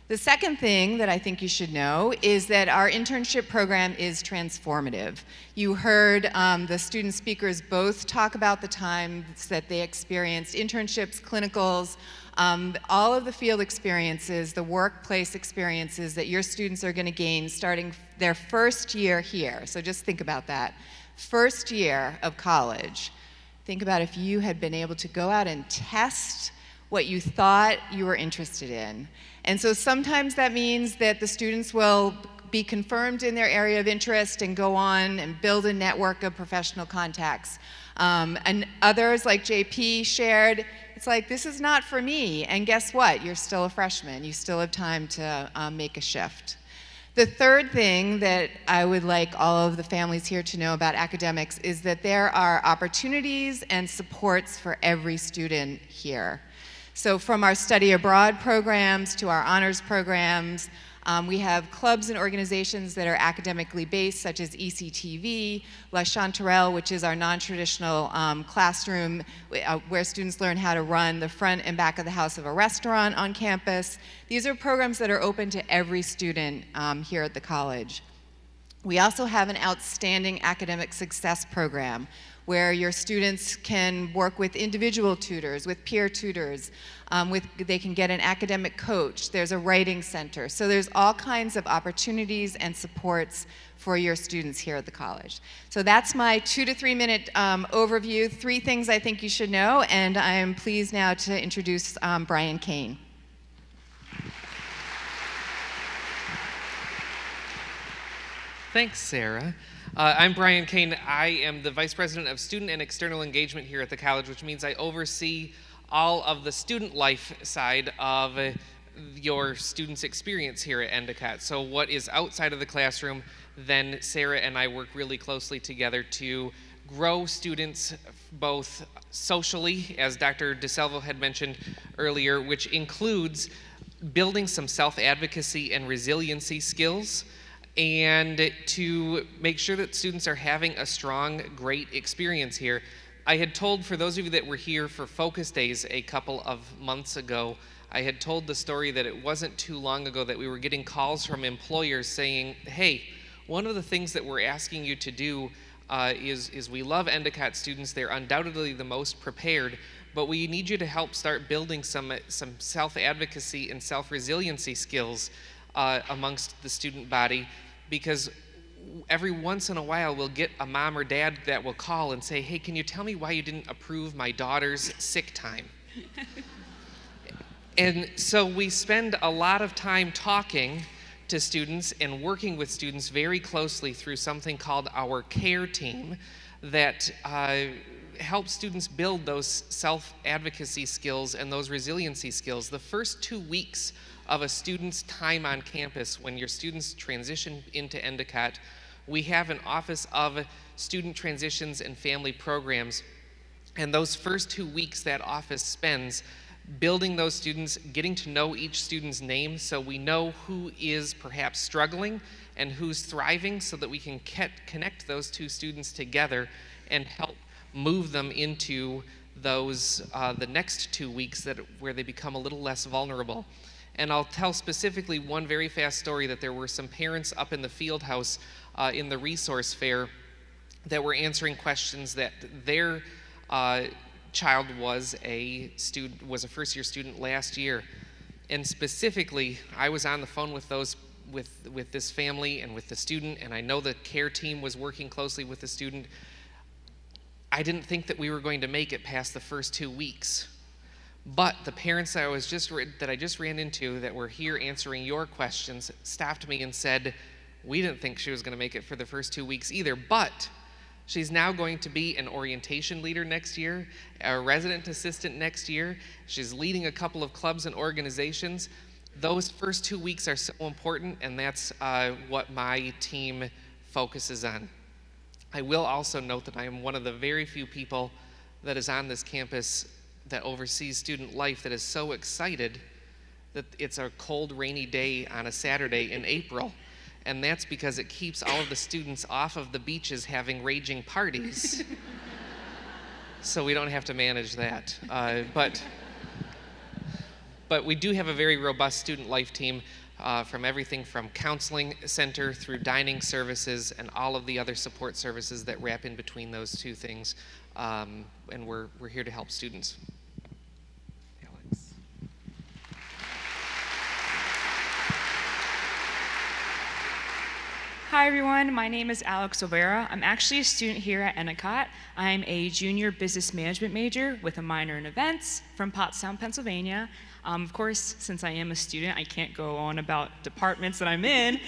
The second thing that I think you should know is that our internship program is transformative. You heard the student speakers both talk about the times that they experienced internships, clinicals, all of the field experiences, the workplace experiences that your students are going to gain starting their first year here. So just think about that. First year of college. Think about if you had been able to go out and test what you thought you were interested in. And so sometimes that means that the students will be confirmed in their area of interest and go on and build a network of professional contacts. And others, like JP shared, it's like, this is not for me. And guess what? You're still a freshman. You still have time to make a shift. The third thing that I would like all of the families here to know about academics is that there are opportunities and supports for every student here. So from our study abroad programs to our honors programs, we have clubs and organizations that are academically based, such as ECTV, La Chanterelle, which is our non-traditional classroom where students learn how to run the front and back of the house of a restaurant on campus. These are programs that are open to every student here at the college. We also have an outstanding academic success program where your students can work with individual tutors, with peer tutors, they can get an academic coach. There's a writing center. So there's all kinds of opportunities and supports for your students here at the college. So that's my 2 to 3 minute overview, 3 things I think you should know, and I'm pleased now to introduce Brian Kane. Thanks, Sarah. I'm Brian Kane. I am the Vice President of Student and External Engagement here at the college, which means I oversee all of the student life side of your students' experience here at Endicott. So what is outside of the classroom, then Sarah and I work really closely together to grow students both socially, as Dr. DeSalvo had mentioned earlier, which includes building some self-advocacy and resiliency skills, and to make sure that students are having a strong, great experience here. I had told, for those of you that were here for Focus Days a couple of months ago, I had told the story that it wasn't too long ago that we were getting calls from employers saying, hey, one of the things that we're asking you to do is we love Endicott students, they're undoubtedly the most prepared, but we need you to help start building some self-advocacy and self-resiliency skills amongst the student body, because every once in a while we'll get a mom or dad that will call and say, hey, can you tell me why you didn't approve my daughter's sick time? And so we spend a lot of time talking to students and working with students very closely through something called our CARE team that helps students build those self-advocacy skills and those resiliency skills. The first 2 weeks of a student's time on campus, when your students transition into Endicott, we have an Office of Student Transitions and Family Programs, and those first 2 weeks that office spends building those students, getting to know each student's name so we know who is perhaps struggling and who's thriving, so that we can connect those 2 students together and help move them into those the next 2 weeks where they become a little less vulnerable. And I'll tell specifically one very fast story that there were some parents up in the field house in the resource fair that were answering questions that their child was a first-year student last year. And specifically, I was on the phone with this family and with the student, and I know the CARE team was working closely with the student. I didn't think that we were going to make it past the first 2 weeks. But the parents that I just ran into that were here answering your questions stopped me and said, we didn't think she was going to make it for the first 2 weeks either, but she's now going to be an orientation leader next year, a resident assistant next year. She's leading a couple of clubs and organizations. Those first 2 weeks are so important, and that's what my team focuses on. I will also note that I am one of the very few people that is on this campus that oversees student life that is so excited that it's a cold, rainy day on a Saturday in April. And that's because it keeps all of the students off of the beaches having raging parties. So we don't have to manage that. But we do have a very robust student life team, from everything from counseling center through dining services and all of the other support services that wrap in between those 2 things. And we're here to help students. Alex. Hi everyone, my name is Alex Olvera. I'm actually a student here at Endicott. I'm a junior business management major with a minor in events from Pottstown, Pennsylvania. Of course, since I am a student, I can't go on about departments that I'm in,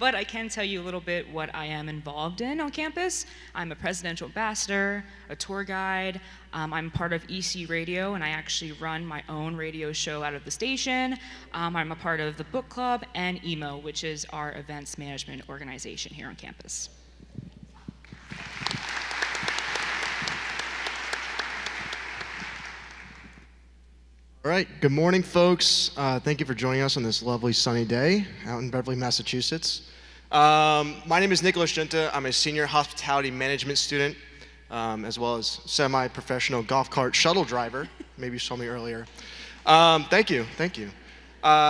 but I can tell you a little bit what I am involved in on campus. I'm a presidential ambassador, a tour guide. I'm part of EC Radio, and I actually run my own radio show out of the station. I'm a part of the book club and EMO, which is our events management organization here on campus. All right, good morning, folks. Thank you for joining us on this lovely sunny day out in Beverly, Massachusetts. My name is Nicholas Junta. I'm a senior hospitality management student, as well as semi-professional golf cart shuttle driver. Maybe you saw me earlier. Thank you.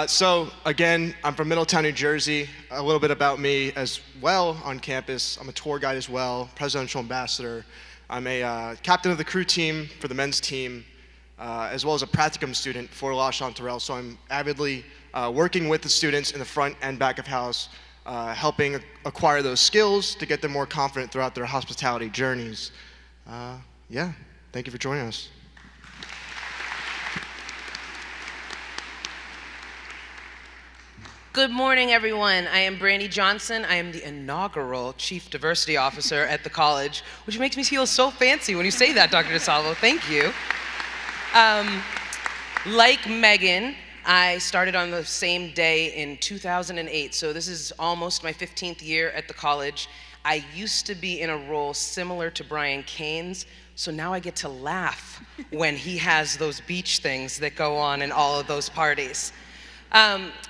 So again, I'm from Middletown, New Jersey. A little bit about me as well on campus. I'm a tour guide as well, presidential ambassador. I'm a captain of the crew team for the men's team, as well as a practicum student for La Chanterelle. So I'm avidly working with the students in the front and back of house, helping acquire those skills to get them more confident throughout their hospitality journeys. Yeah, thank you for joining us. Good morning, everyone. I am Brandy Johnson. I am the inaugural Chief Diversity Officer at the college, which makes me feel so fancy when you say that, Dr. DeSalvo. Thank you. Like Megan, I started on the same day in 2008, so this is almost my 15th year at the college. I used to be in a role similar to Brian Kane's, so now I get to laugh when he has those beach things that go on in all of those parties.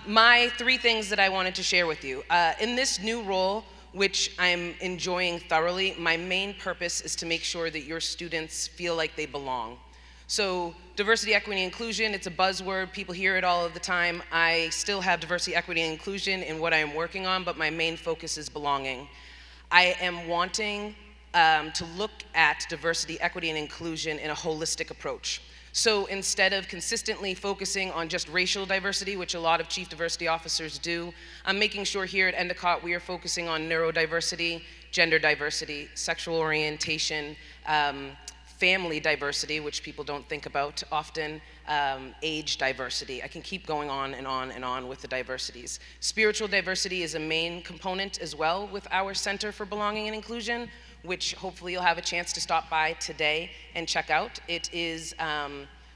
My 3 things that I wanted to share with you. In this new role, which I'm enjoying thoroughly, my main purpose is to make sure that your students feel like they belong. So diversity, equity, inclusion, it's a buzzword. People hear it all of the time. I still have diversity, equity, and inclusion in what I am working on, but my main focus is belonging. I am wanting to look at diversity, equity, and inclusion in a holistic approach. So instead of consistently focusing on just racial diversity, which a lot of chief diversity officers do, I'm making sure here at Endicott we are focusing on neurodiversity, gender diversity, sexual orientation, family diversity, which people don't think about often, age diversity. I can keep going on and on and on with the diversities. Spiritual diversity is a main component as well with our Center for Belonging and Inclusion, which hopefully you'll have a chance to stop by today and check out. It is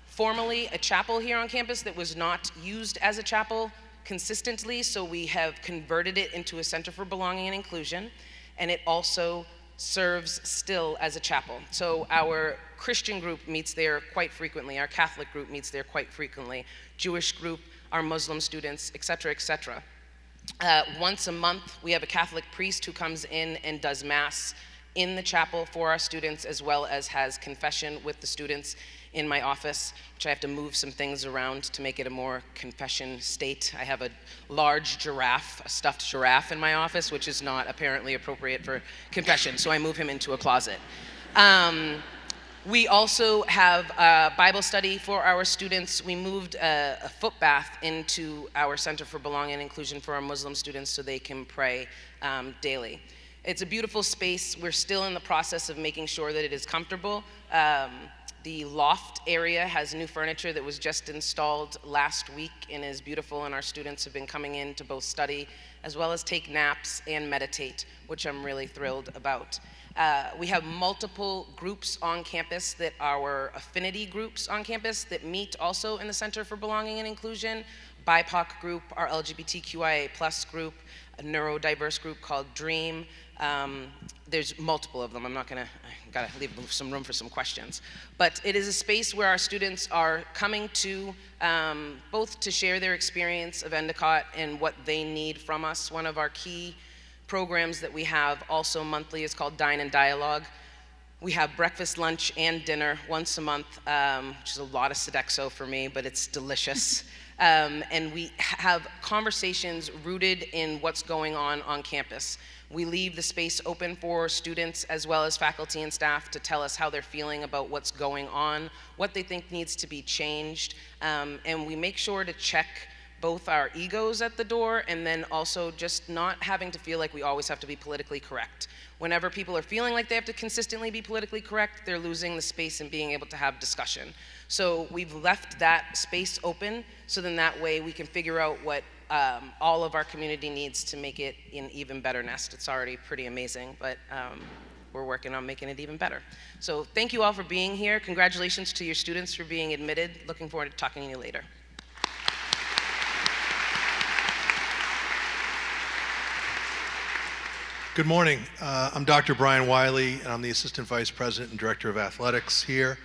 formerly a chapel here on campus that was not used as a chapel consistently, so we have converted it into a Center for Belonging and Inclusion, and it also serves still as a chapel. So our Christian group meets there quite frequently, our Catholic group meets there quite frequently, Jewish group, our Muslim students, et cetera, et cetera. Once a month, we have a Catholic priest who comes in and does Mass in the chapel for our students, as well as has confession with the students in my office, which I have to move some things around to make it a more confession state. I have a large giraffe, a stuffed giraffe in my office, which is not apparently appropriate for confession, so I move him into a closet. We also have a Bible study for our students. We moved a foot bath into our Center for Belonging and Inclusion for our Muslim students so they can pray daily. It's a beautiful space. We're still in the process of making sure that it is comfortable. The loft area has new furniture that was just installed last week and is beautiful, and our students have been coming in to both study as well as take naps and meditate, which I'm really thrilled about. We have multiple groups on campus that are affinity groups on campus that meet also in the Center for Belonging and Inclusion. BIPOC group, our LGBTQIA+ group, a neurodiverse group called DREAM. There's multiple of them. I gotta leave some room for some questions. But it is a space where our students are coming to both to share their experience of Endicott and what they need from us. One of our key programs that we have also monthly is called Dine and Dialogue. We have breakfast, lunch, and dinner once a month, which is a lot of Sodexo for me, but it's delicious. And we have conversations rooted in what's going on campus. We leave the space open for students as well as faculty and staff to tell us how they're feeling about what's going on, what they think needs to be changed, and we make sure to check both our egos at the door and then also just not having to feel like we always have to be politically correct. Whenever people are feeling like they have to consistently be politically correct, they're losing the space and being able to have discussion. So we've left that space open so then that way we can figure out what all of our community needs to make it an even better nest. It's already pretty amazing, but we're working on making it even better. So thank you all for being here. Congratulations to your students for being admitted. Looking forward to talking to you later. Good morning. I'm Dr. Brian Wiley, and I'm the Assistant Vice President and Director of Athletics here.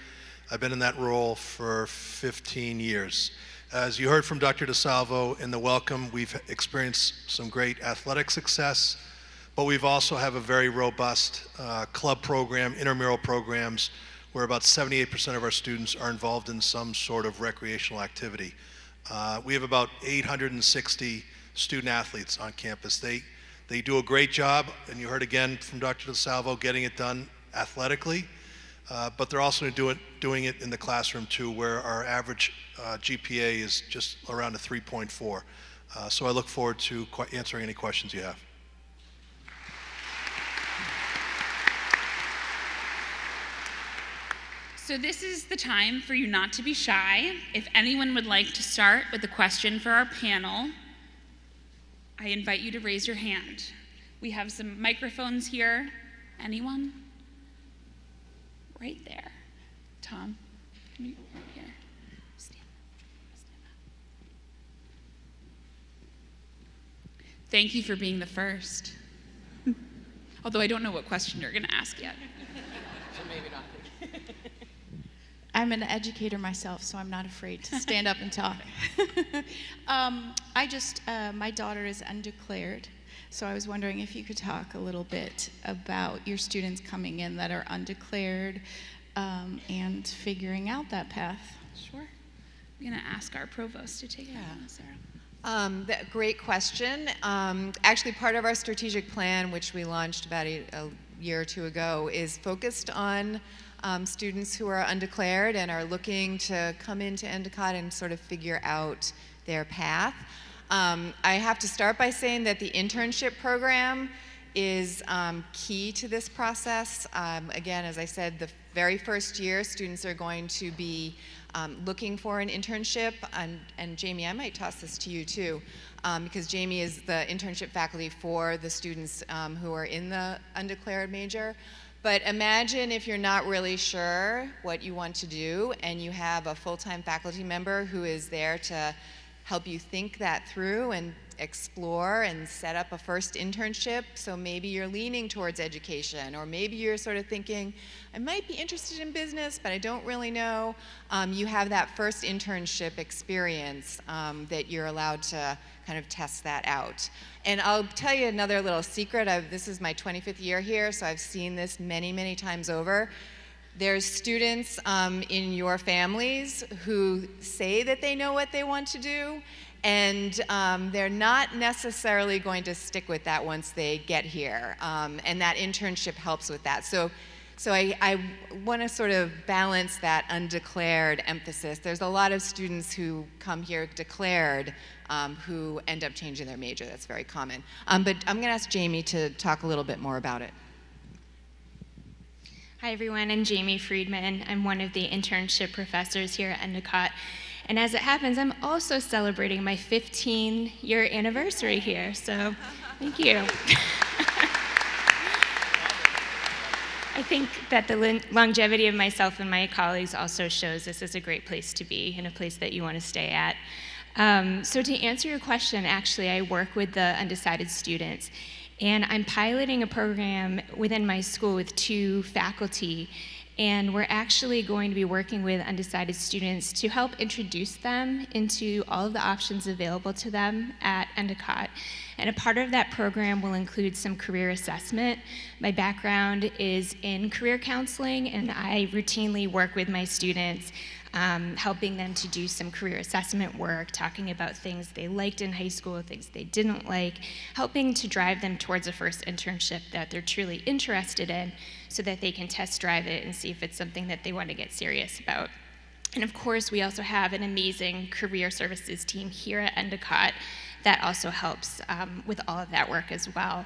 I've been in that role for 15 years. As you heard from Dr. DeSalvo in the welcome, we've experienced some great athletic success, but we've also have a very robust club program, intramural programs, where about 78% of our students are involved in some sort of recreational activity. We have about 860 student athletes on campus. They do a great job, and you heard again from Dr. DeSalvo, getting it done athletically, but they're also doing it in the classroom too, where our average GPA is just around a 3.4. So I look forward to answering any questions you have. So this is the time for you not to be shy. If anyone would like to start with a question for our panel, I invite you to raise your hand. We have some microphones here. Anyone? Right there. Tom, can you right here? Stand up. Thank you for being the first. Although I don't know what question you're going to ask yet. So maybe not. I'm an educator myself, so I'm not afraid to stand up and talk. My daughter is undeclared, so I was wondering if you could talk a little bit about your students coming in that are undeclared and figuring out that path. Sure. I'm going to ask our provost to take it on, Sarah. Great question. Actually, part of our strategic plan, which we launched about a year or two ago, is focused on students who are undeclared and are looking to come into Endicott and sort of figure out their path. I have to start by saying that the internship program is key to this process. Again, as I said, the very first year, students are going to be looking for an internship. And Jamie, I might toss this to you too, because Jamie is the internship faculty for the students who are in the undeclared major. But imagine if you're not really sure what you want to do and you have a full-time faculty member who is there to help you think that through and explore and set up a first internship. So maybe you're leaning towards education, or maybe you're sort of thinking, I might be interested in business, but I don't really know. You have that first internship experience that you're allowed to kind of test that out. And I'll tell you another little secret. This is my 25th year here, so I've seen this many, many times over. There's students in your families who say that they know what they want to do, and they're not necessarily going to stick with that once they get here. And that internship helps with that. So I want to sort of balance that undeclared emphasis. There's a lot of students who come here declared who end up changing their major. That's very common. But I'm going to ask Jamie to talk a little bit more about it. Hi everyone, I'm Jamie Friedman. I'm one of the internship professors here at Endicott. And as it happens, I'm also celebrating my 15-year anniversary here, so thank you. I think that the longevity of myself and my colleagues also shows this is a great place to be and a place that you want to stay at. So to answer your question, actually, I work with the undecided students. And I'm piloting a program within my school with 2 faculty, and we're actually going to be working with undecided students to help introduce them into all of the options available to them at Endicott. And a part of that program will include some career assessment. My background is in career counseling, and I routinely work with my students, helping them to do some career assessment work, talking about things they liked in high school, things they didn't like, helping to drive them towards a first internship that they're truly interested in so that they can test drive it and see if it's something that they want to get serious about. And of course, we also have an amazing career services team here at Endicott that also helps with all of that work as well.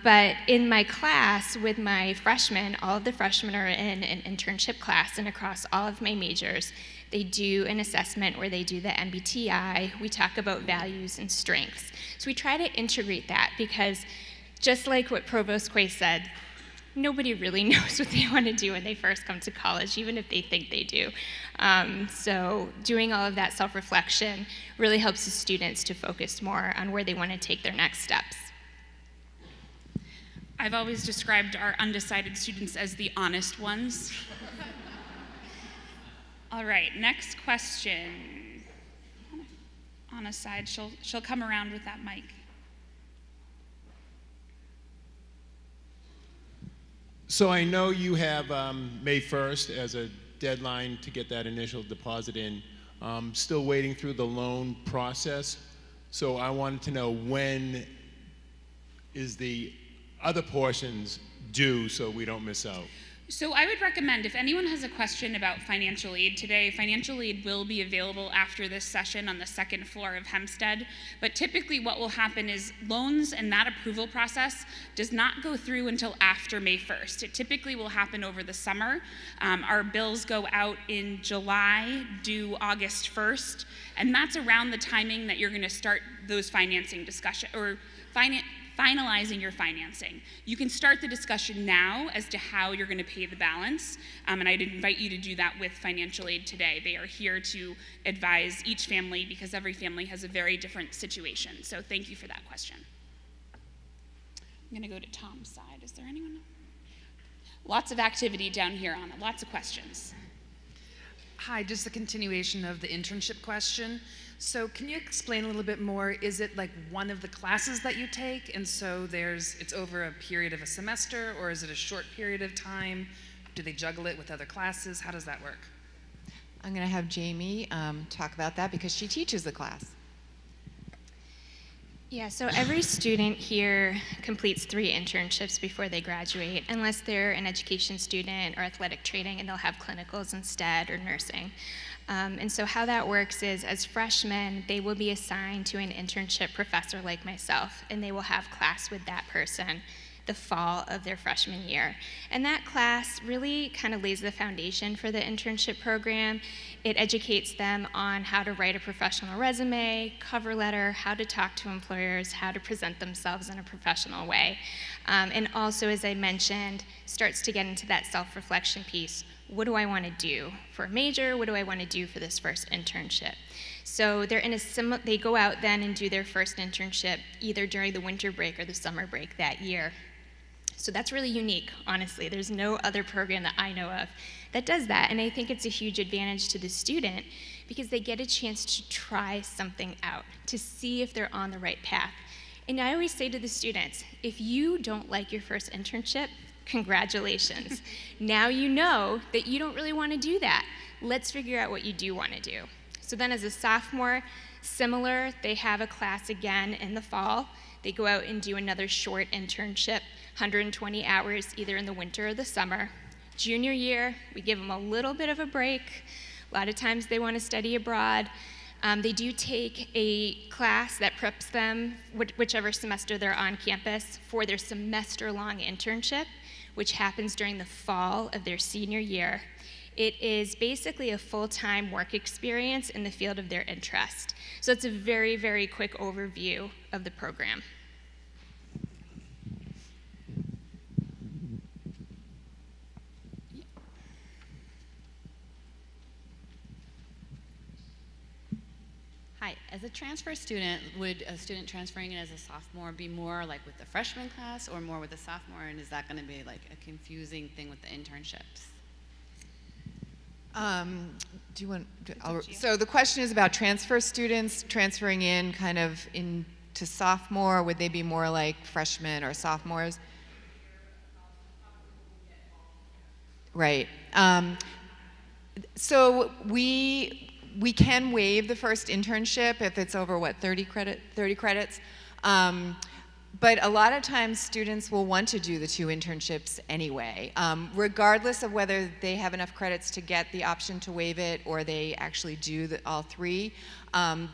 But in my class with my freshmen, all of the freshmen are in an internship class, and across all of my majors, they do an assessment where they do the MBTI. We talk about values and strengths. So we try to integrate that because just like what Provost Quay said, nobody really knows what they want to do when they first come to college, even if they think they do. So doing all of that self-reflection really helps the students to focus more on where they want to take their next steps. I've always described our undecided students as the honest ones. All right, next question. Anna's side, she'll come around with that mic. So I know you have May 1st as a deadline to get that initial deposit in. Still waiting through the loan process. So I wanted to know, when is the other portions due so we don't miss out? So I would recommend, if anyone has a question about financial aid today, financial aid will be available after this session on the second floor of Hempstead. But typically what will happen is loans and that approval process does not go through until after May 1st. It typically will happen over the summer. Our bills go out in July, due August 1st, and that's around the timing that you're going to start those financing discussion or finalizing your financing. You can start the discussion now as to how you're going to pay the balance, and I'd invite you to do that with financial aid today. They are here to advise each family because every family has a very different situation. So thank you for that question. I'm going to go to Tom's side. Is there anyone? Lots of activity down here, Anna. Lots of questions. Hi, just a continuation of the internship question. So can you explain a little bit more? Is it like one of the classes that you take, and so it's over a period of a semester, or is it a short period of time? Do they juggle it with other classes? How does that work? I'm going to have Jamie talk about that because she teaches the class. Yeah, so every student here completes 3 internships before they graduate, unless they're an education student or athletic training, and they'll have clinicals instead or nursing. And so how that works is, as freshmen, they will be assigned to an internship professor like myself, and they will have class with that person the fall of their freshman year. And that class really kind of lays the foundation for the internship program. It educates them on how to write a professional resume, cover letter, how to talk to employers, how to present themselves in a professional way. And also, as I mentioned, starts to get into that self-reflection piece. What do I want to do for a major? What do I want to do for this first internship? So they're in they go out then and do their first internship either during the winter break or the summer break that year. So that's really unique, honestly. There's no other program that I know of that does that. And I think it's a huge advantage to the student because they get a chance to try something out, to see if they're on the right path. And I always say to the students, if you don't like your first internship, congratulations. Now you know that you don't really want to do that. Let's figure out what you do want to do. So then as a sophomore, similar, they have a class again in the fall. They go out and do another short internship, 120 hours, either in the winter or the summer. Junior year, we give them a little bit of a break. A lot of times they want to study abroad. They do take a class that preps them, whichever semester they're on campus, for their semester-long internship, which happens during the fall of their senior year. It is basically a full-time work experience in the field of their interest. So it's a very, very quick overview of the program. Hi, as a transfer student, would a student transferring in as a sophomore be more like with the freshman class or more with the sophomore, and is that going to be like a confusing thing with the internships? Do you want? So the question is about transfer students transferring in kind of into sophomore. Would they be more like freshmen or sophomores? Right. So we can waive the first internship if it's over, what, 30 credits? But a lot of times students will want to do the 2 internships anyway, regardless of whether they have enough credits to get the option to waive it or they actually do all 3.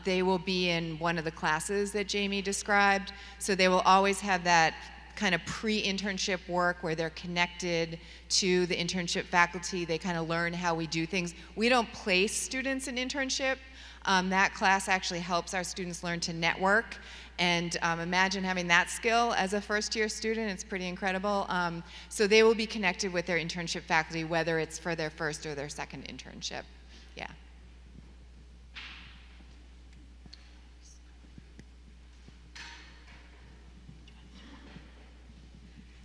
They will be in one of the classes that Jamie described, so they will always have that kind of pre-internship work where they're connected to the internship faculty. They kind of learn how we do things. We don't place students in internship. That class actually helps our students learn to network. And imagine having that skill as a first-year student. It's pretty incredible. So they will be connected with their internship faculty, whether it's for their first or their second internship. Yeah.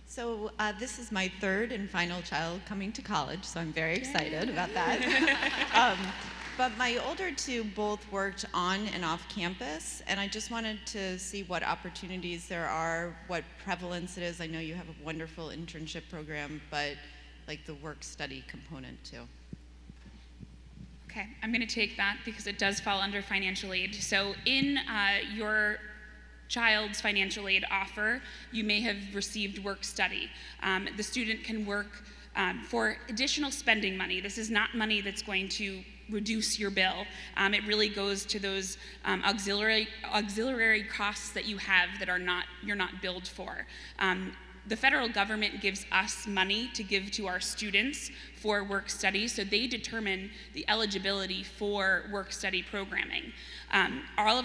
So this is my 3rd and final child coming to college, so I'm very excited about that. But my older 2 both worked on and off campus, and I just wanted to see what opportunities there are, what prevalence it is. I know you have a wonderful internship program, but like the work-study component too. Okay, I'm going to take that because it does fall under financial aid. So in your child's financial aid offer, you may have received work study. The student can work for additional spending money. This is not money that's going to reduce your bill. It really goes to those auxiliary costs that you have that you're not billed for. The federal government gives us money to give to our students for work study, so they determine the eligibility for work study programming. All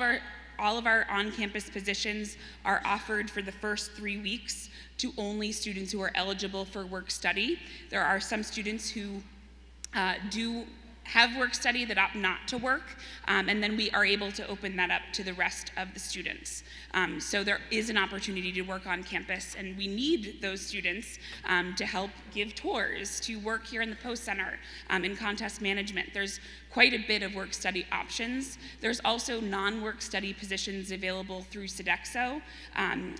of our on-campus positions are offered for the first 3 weeks to only students who are eligible for work study. There are some students who do have work study that opt not to work, and then we are able to open that up to the rest of the students. So there is an opportunity to work on campus, and we need those students to help give tours, to work here in the Post Center, in contest management. There's quite a bit of work study options. There's also non-work study positions available through Sodexo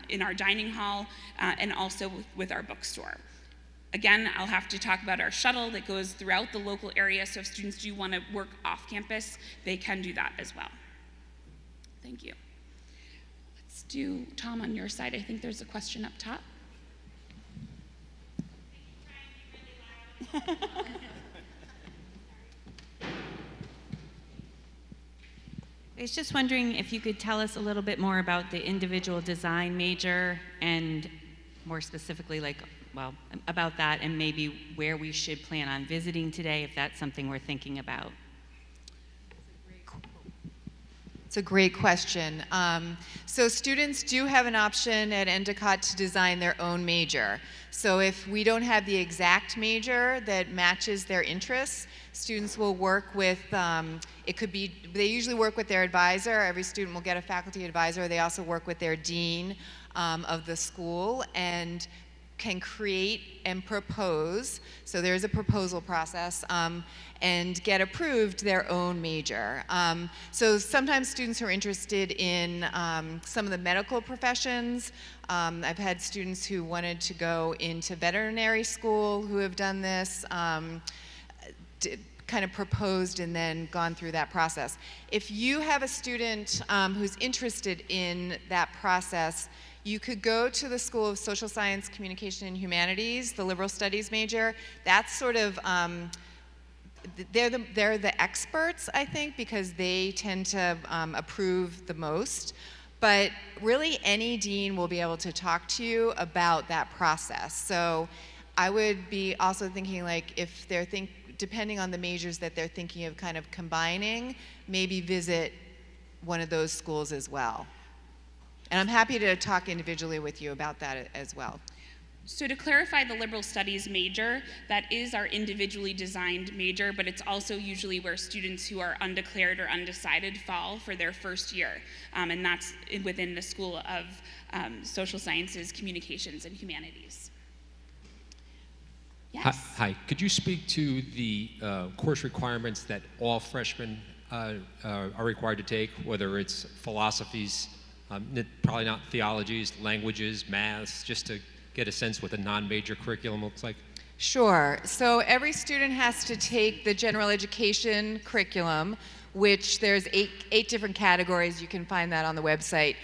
in our dining hall and also with our bookstore. Again, I'll have to talk about our shuttle that goes throughout the local area, so if students do want to work off campus, they can do that as well. Thank you. Let's do Tom on your side. I think there's a question up top. I was just wondering if you could tell us a little bit more about the individual design major and more specifically, about that and maybe where we should plan on visiting today if that's something we're thinking about. It's a great question. So students do have an option at Endicott to design their own major. So if we don't have the exact major that matches their interests, students will work with, they usually work with their advisor. Every student will get a faculty advisor. They also work with their dean of the school and can create and propose, so there's a proposal process, and get approved their own major. So sometimes students are interested in some of the medical professions. I've had students who wanted to go into veterinary school who have done this, kind of proposed and then gone through that process. If you have a student who's interested in that process, you could go to the School of Social Science, Communication, and Humanities, the liberal studies major. That's sort of, they're the experts, I think, because they tend to approve the most. But really, any dean will be able to talk to you about that process. So I would be also thinking, like, if they're depending on the majors that they're thinking of kind of combining, maybe visit one of those schools as well. And I'm happy to talk individually with you about that as well. So to clarify the liberal studies major, that is our individually designed major, but it's also usually where students who are undeclared or undecided fall for their first year. And that's within the School of Social Sciences, Communications, and Humanities. Yes? Hi. Could you speak to the course requirements that all freshmen are required to take, whether it's philosophies, probably not theologies, languages, maths, just to get a sense what the non-major curriculum looks like? Sure. So every student has to take the general education curriculum, which there's eight different categories. You can find that on the website.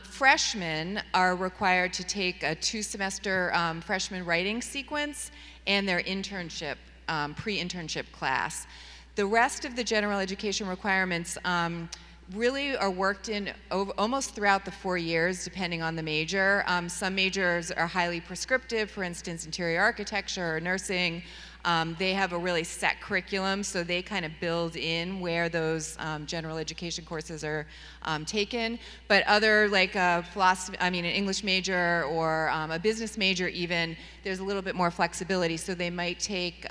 Freshmen are required to take a 2-semester freshman writing sequence and their internship, pre-internship class. The rest of the general education requirements really are worked in almost throughout the 4 years, depending on the major. Some majors are highly prescriptive, for instance, interior architecture or nursing. They have a really set curriculum, so they kind of build in where those general education courses are taken. But other, like an English major or a business major even, there's a little bit more flexibility. So they might take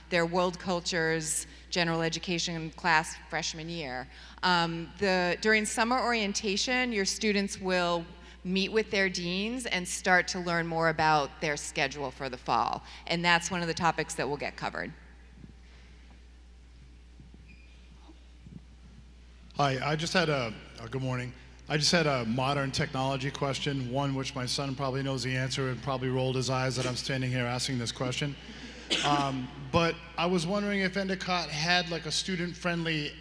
their world cultures general education class freshman year. During summer orientation, your students will meet with their deans and start to learn more about their schedule for the fall. And that's one of the topics that will get covered. Hi, I just had good morning. I just had a modern technology question, one which my son probably knows the answer and probably rolled his eyes that I'm standing here asking this question. But I was wondering if Endicott had like a student-friendly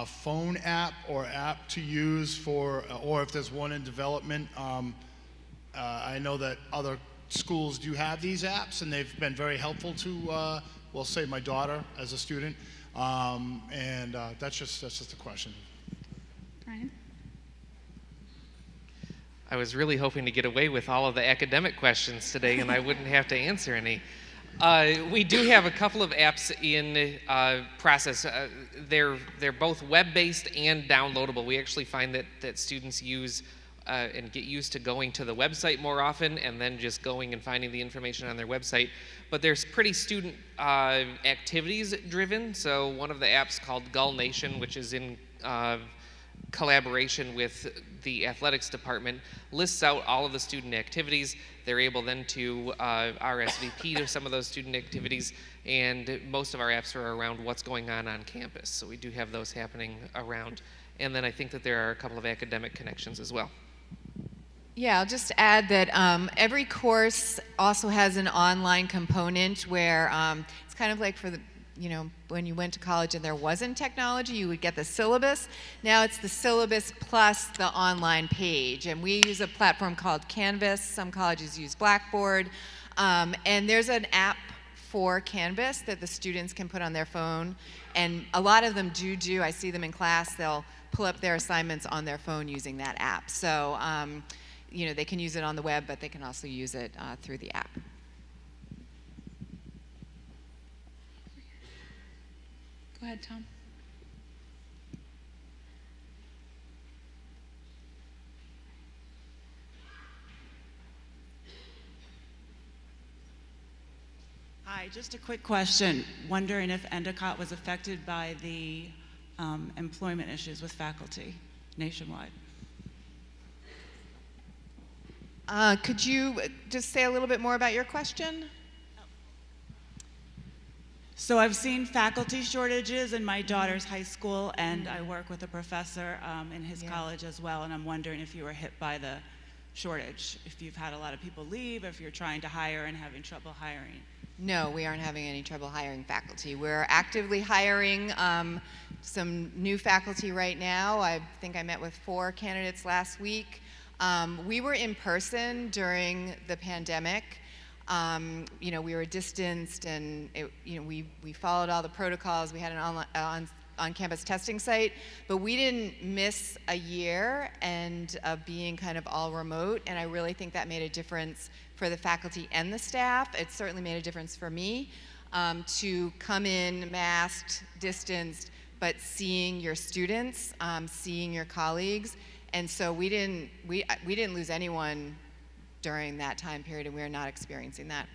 phone app or app to use for, or if there's one in development. I know that other schools do have these apps, and they've been very helpful to, well, say my daughter as a student. That's just a question. Brian? I was really hoping to get away with all of the academic questions today and I wouldn't have to answer any. We do have a couple of apps in process. They're both web-based and downloadable. We actually find that students use and get used to going to the website more often and then just going and finding the information on their website. But there's pretty student activities driven. So one of the apps called Gull Nation, which is in collaboration with the athletics department, lists out all of the student activities. They're able then to RSVP to some of those student activities, and most of our apps are around what's going on campus. So we do have those happening around. And then I think that there are a couple of academic connections as well. Yeah, I'll just add that every course also has an online component where it's kind of like for the, when you went to college and there wasn't technology, you would get the syllabus. Now it's the syllabus plus the online page. And we use a platform called Canvas. Some colleges use Blackboard. And there's an app for Canvas that the students can put on their phone. And a lot of them do. I see them in class. They'll pull up their assignments on their phone using that app. So, they can use it on the web, but they can also use it through the app. Go ahead, Tom. Hi, just a quick question. Wondering if Endicott was affected by the employment issues with faculty nationwide. Could you just say a little bit more about your question? So I've seen faculty shortages in my daughter's high school, and I work with a professor in his college as well, and I'm wondering if you were hit by the shortage, if you've had a lot of people leave, if you're trying to hire and having trouble hiring. No, we aren't having any trouble hiring faculty. We're actively hiring some new faculty right now. I think I met with 4 candidates last week. We were in person during the pandemic. We were distanced, and we followed all the protocols. We had an on-campus testing site, but we didn't miss a year and being kind of all remote, and I really think that made a difference for the faculty and the staff. It certainly made a difference for me to come in masked, distanced, but seeing your students, seeing your colleagues, and so we didn't lose anyone during that time period, and we are not experiencing that.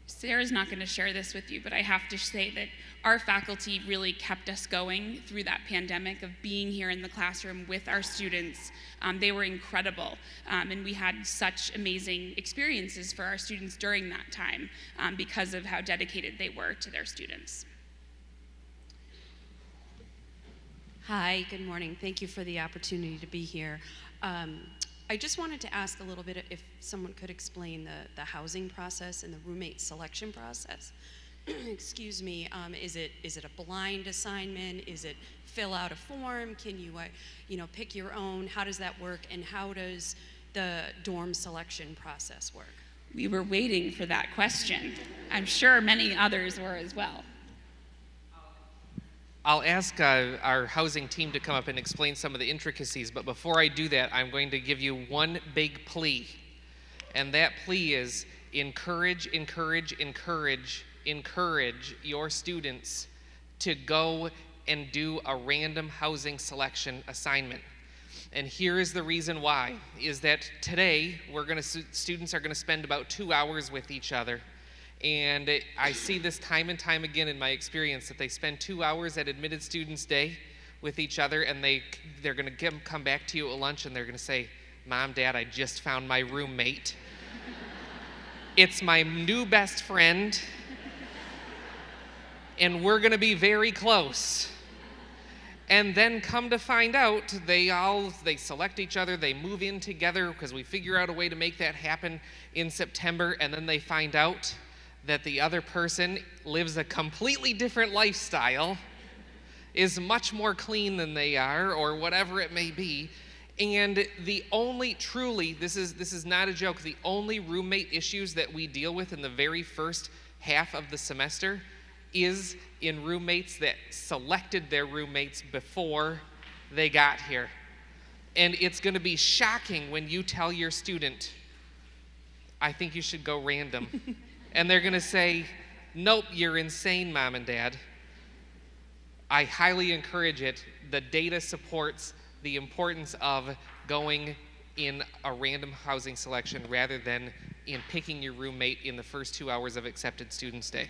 Sarah's not going to share this with you, but I have to say that our faculty really kept us going through that pandemic of being here in the classroom with our students. They were incredible, and we had such amazing experiences for our students during that time because of how dedicated they were to their students. Hi, good morning. Thank you for the opportunity to be here. I just wanted to ask a little bit if someone could explain the housing process and the roommate selection process. Excuse me, is it a blind assignment? Is it fill out a form? Can you pick your own? How does that work? And how does the dorm selection process work? We were waiting for that question. I'm sure many others were as well. I'll ask our housing team to come up and explain some of the intricacies, but before I do that, I'm going to give you one big plea. And that plea is encourage your students to go and do a random housing selection assignment. And here is the reason why, is that today students are going to spend about 2 hours with each other. And I see this time and time again in my experience that they spend 2 hours at Admitted Students Day with each other, and they're going to come back to you at lunch and they're going to say, Mom, Dad, I just found my roommate. It's my new best friend, and we're going to be very close. And then come to find out, they select each other, they move in together because we figure out a way to make that happen in September, and then they find out that the other person lives a completely different lifestyle, is much more clean than they are, or whatever it may be, And the only, truly, this is not a joke, the only roommate issues that we deal with in the very first half of the semester is in roommates that selected their roommates before they got here. And it's going to be shocking when you tell your student, I think you should go random. And they're going to say, nope, you're insane, Mom and Dad. I highly encourage it. The data supports the importance of going in a random housing selection rather than in picking your roommate in the first 2 hours of accepted students' day.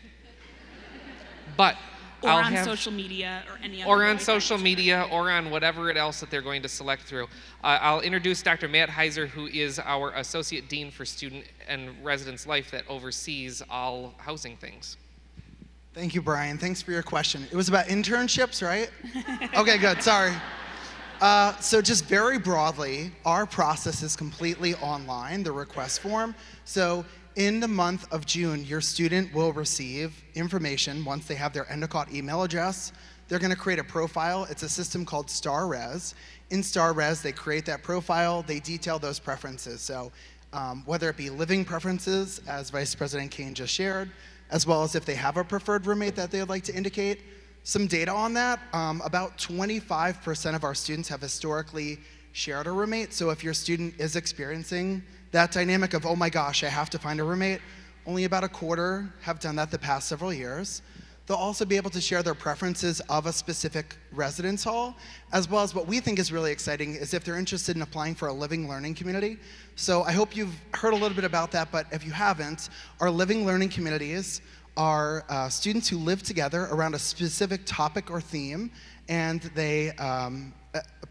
But Or I'll on have, social media or any other or on way. social media or on whatever else that they're going to select through. I'll introduce Dr. Matt Heiser, who is our Associate Dean for Student and Residence Life that oversees all housing things. Thank you, Brian. Thanks for your question. It was about internships, right? Okay, good. Sorry. So just very broadly, our process is completely online, the request form. So in the month of June, your student will receive information once they have their Endicott email address. They're going to create a profile. It's a system called StarRes. In StarRes, they create that profile. They detail those preferences. So whether it be living preferences, as Vice President Kane just shared, as well as if they have a preferred roommate that they would like to indicate. Some data on that, about 25% of our students have historically shared a roommate. So if your student is experiencing that dynamic of, oh my gosh, I have to find a roommate, only about a quarter have done that the past several years. They'll also be able to share their preferences of a specific residence hall, as well as what we think is really exciting is if they're interested in applying for a living learning community. So I hope you've heard a little bit about that, but if you haven't, our living learning communities are students who live together around a specific topic or theme, and they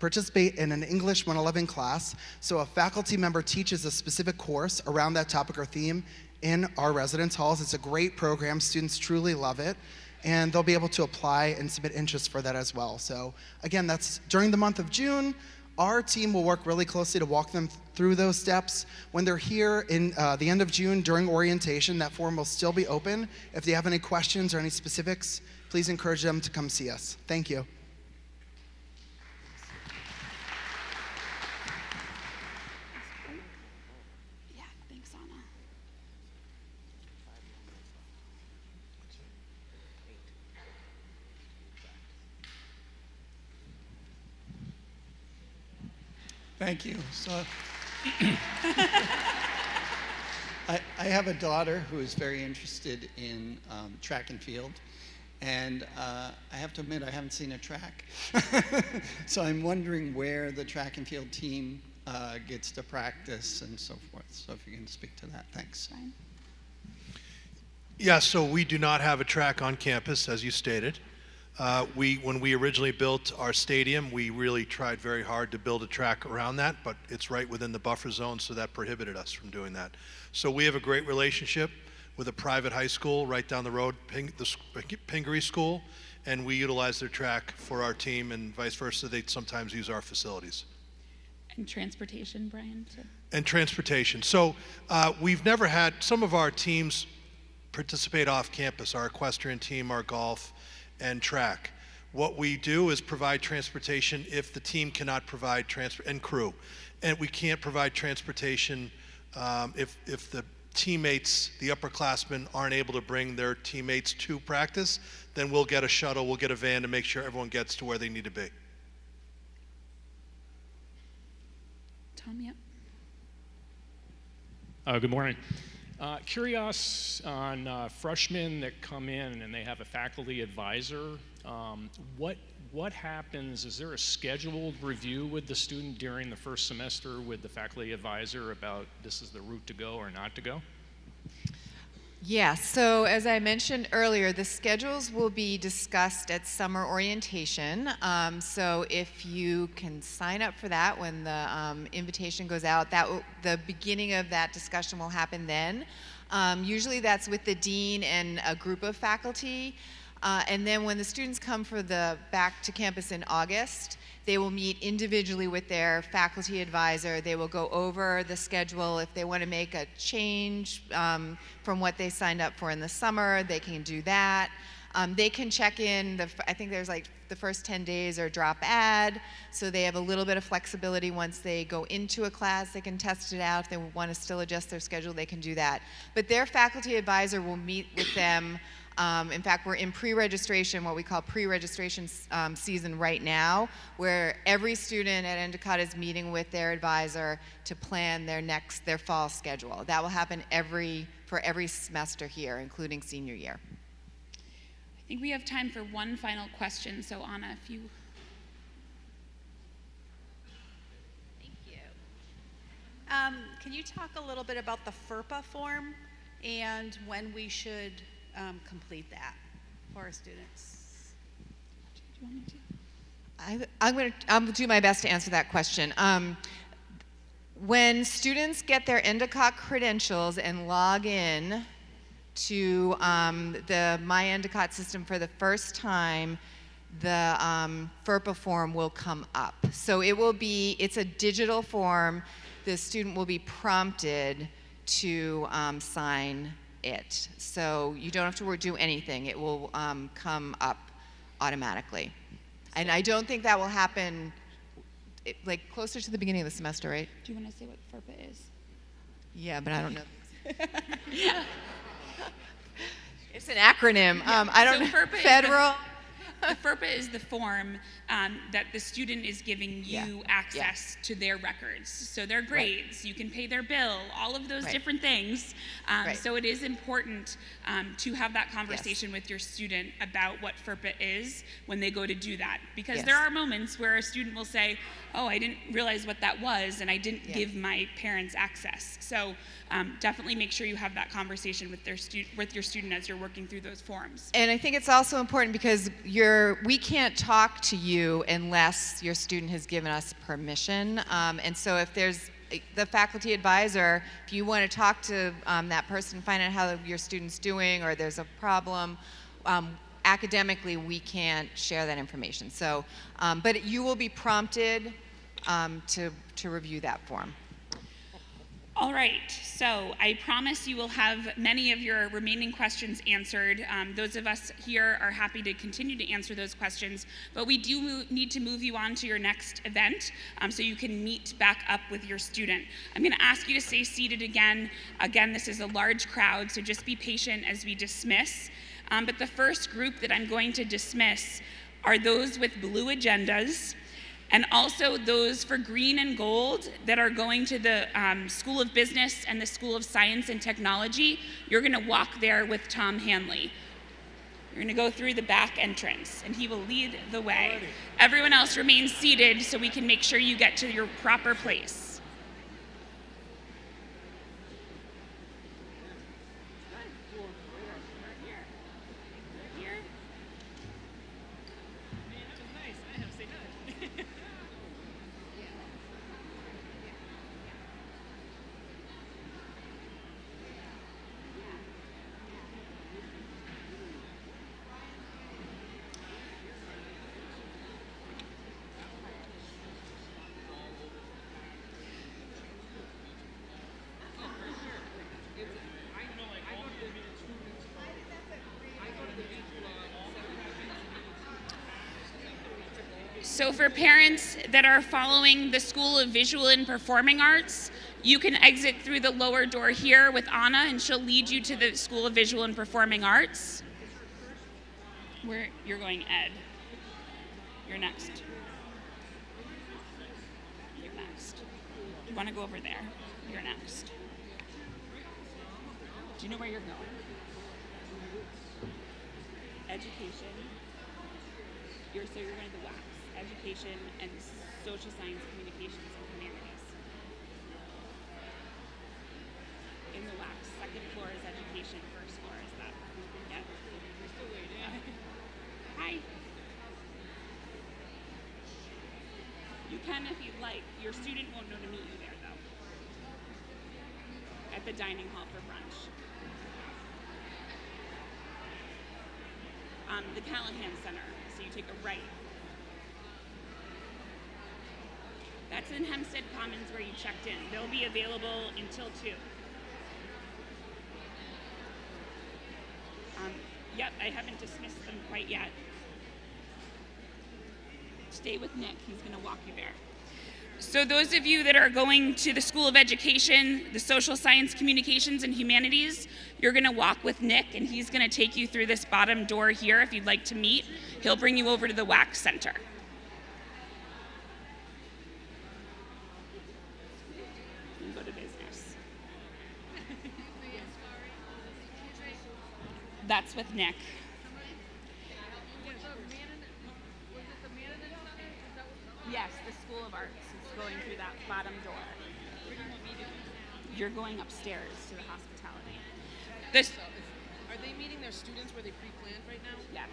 participate in an English 111 class. So a faculty member teaches a specific course around that topic or theme in our residence halls. It's a great program. Students truly love it. And they'll be able to apply and submit interest for that as well. So again, that's during the month of June. Our team will work really closely to walk them through those steps. When they're here in the end of June during orientation, that form will still be open. If they have any questions or any specifics, please encourage them to come see us. Thank you. Yeah, thanks, Anna. Thank you. So, I have a daughter who is very interested in track and field, and I have to admit I haven't seen a track. So I'm wondering where the track and field team gets to practice and so forth. So if you can speak to that, thanks. Yeah, so we do not have a track on campus, as you stated. When we originally built our stadium, we really tried very hard to build a track around that, but it's right within the buffer zone, so that prohibited us from doing that. So we have a great relationship with a private high school right down the road, Pingree School, and we utilize their track for our team, and vice versa. They sometimes use our facilities. And transportation, Brian? And transportation. So we've never had, some of our teams participate off campus, our equestrian team, our golf, and track. What we do is provide transportation if the team cannot provide and crew. And we can't provide transportation if the teammates, the upperclassmen, aren't able to bring their teammates to practice, then we'll get a shuttle, we'll get a van to make sure everyone gets to where they need to be. Tom, yep. Good morning. Curious on freshmen that come in and they have a faculty advisor. What happens? Is there a scheduled review with the student during the first semester with the faculty advisor about this is the route to go or not to go? Yeah, so as I mentioned earlier, the schedules will be discussed at summer orientation. So if you can sign up for that when the invitation goes out, the beginning of that discussion will happen then. Usually that's with the dean and a group of faculty. And then when the students come for the back to campus in August, they will meet individually with their faculty advisor. They will go over the schedule. If they want to make a change from what they signed up for in the summer, they can do that. They can check in, I think there's like the first 10 days or drop add, so they have a little bit of flexibility. Once they go into a class, they can test it out. If they want to still adjust their schedule, they can do that. But their faculty advisor will meet with them. In fact, we're in pre-registration, what we call pre-registration season right now, where every student at Endicott is meeting with their advisor to plan their fall schedule. That will happen for every semester here, including senior year. I think we have time for one final question. So Anna, if you. Thank you. Can you talk a little bit about the FERPA form and when we should complete that for our students? Do you want me to? I'm going to do my best to answer that question. When students get their Endicott credentials and log in to the My Endicott system for the first time, the FERPA form will come up. So it's a digital form. The student will be prompted to sign it. So you don't have to do anything. It will come up automatically. And I don't think that will happen like closer to the beginning of the semester, right? Do you want to say what FERPA is? Yeah, but I don't know. It's an acronym. I don't know. FERPA Federal. The FERPA is the form that the student is giving you access to their records. So their grades, you can pay their bill, all of those different things. So it is important to have that conversation with your student about what FERPA is when they go to do that. Because there are moments where a student will say, oh, I didn't realize what that was, and I didn't give my parents access. So definitely make sure you have that conversation with your student as you're working through those forms. And I think it's also important because we can't talk to you unless your student has given us permission. And so if there's the faculty advisor, if you want to talk to that person, find out how your student's doing, or there's a problem, academically we can't share that information. So, but you will be prompted to review that form. All right, so I promise you will have many of your remaining questions answered. Those of us here are happy to continue to answer those questions, but we do need to move you on to your next event so you can meet back up with your student. I'm going to ask you to stay seated again. Again, this is a large crowd, so just be patient as we dismiss. But the first group that I'm going to dismiss are those with blue agendas, and also those for green and gold that are going to the School of Business and the School of Science and Technology. You're going to walk there with Tom Hanley. You're going to go through the back entrance, and he will lead the way. Everyone else remains seated so we can make sure you get to your proper place. So for parents that are following the School of Visual and Performing Arts, you can exit through the lower door here with Anna, and she'll lead you to the School of Visual and Performing Arts. Where you're going, Ed. You're next. You're next. You want to go over there? You're next. Do you know where you're going? Education. You're going to the WACS. Education and Social Science, Communications, and Humanities. In the WACS, second floor is education, first floor is that. Yep. We're still waiting. Hi. You can if you'd like. Your student won't know to meet you there, though. At the dining hall for brunch. The Callahan Center, so you take a right. That's in Hempstead Commons where you checked in. They'll be available until 2. Yep, I haven't dismissed them quite yet. Stay with Nick, he's going to walk you there. So those of you that are going to the School of Education, the Social Science, Communications, and Humanities, you're going to walk with Nick, and he's going to take you through this bottom door here if you'd like to meet. He'll bring you over to the WAC Center. And go to business. That's with Nick. Yes, the School of Arts is going through that bottom door. You're going upstairs to the hospitality. This. Are they meeting their students where they pre-planned right now? Yes.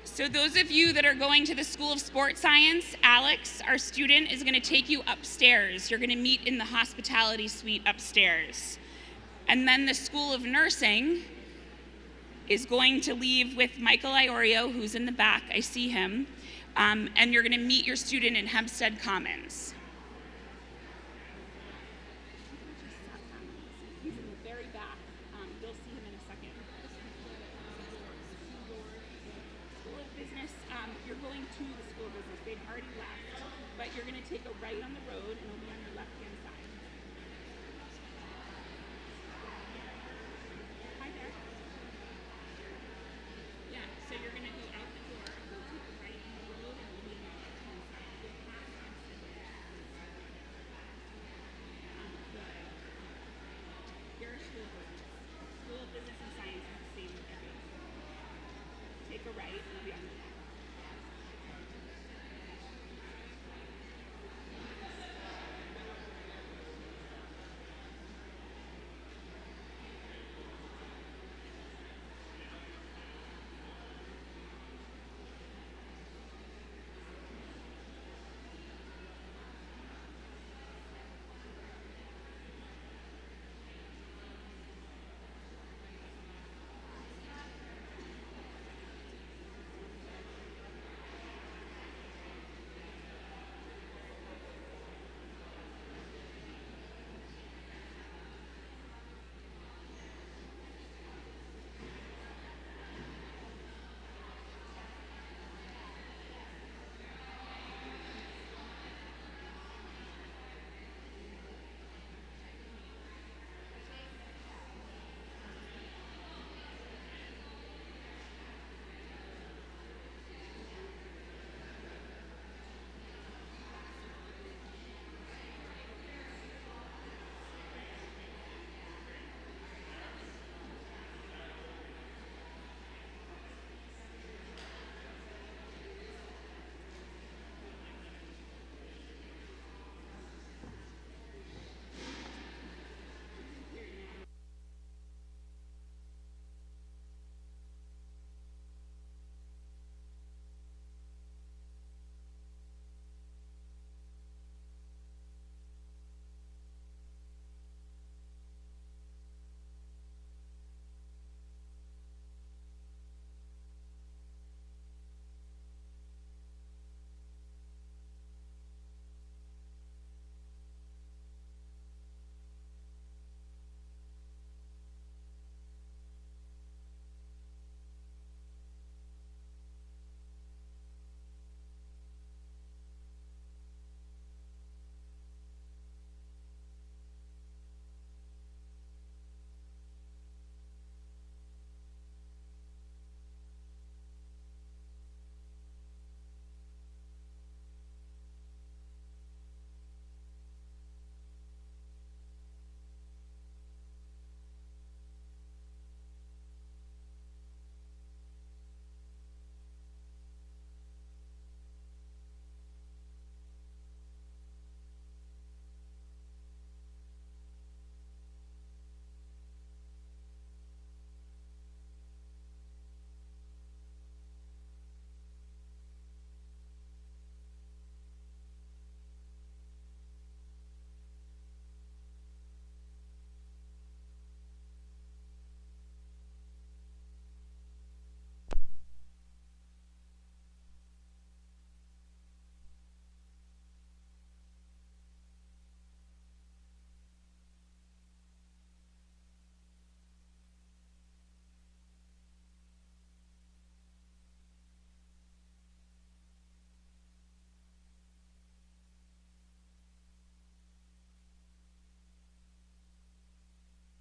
So those of you that are going to the School of Sport Science, Alex, our student, is going to take you upstairs. You're going to meet in the hospitality suite upstairs. And then the School of Nursing is going to leave with Michael Iorio, who's in the back. I see him. And you're going to meet your student in Hempstead Commons. He's in the very back. You'll see him in a second. School of Business, you're going to the School of Business. They've already left. But you're going to take a right on the road, and it'll be on your left-hand side. Hi there. Yeah, so you're going to go out the door, go to the right on the road, and you'll be on your left-hand side. You'll pass Hempstead. You're a School of Business. School of Business and Science is the same with everything. Take a right, and you'll be on the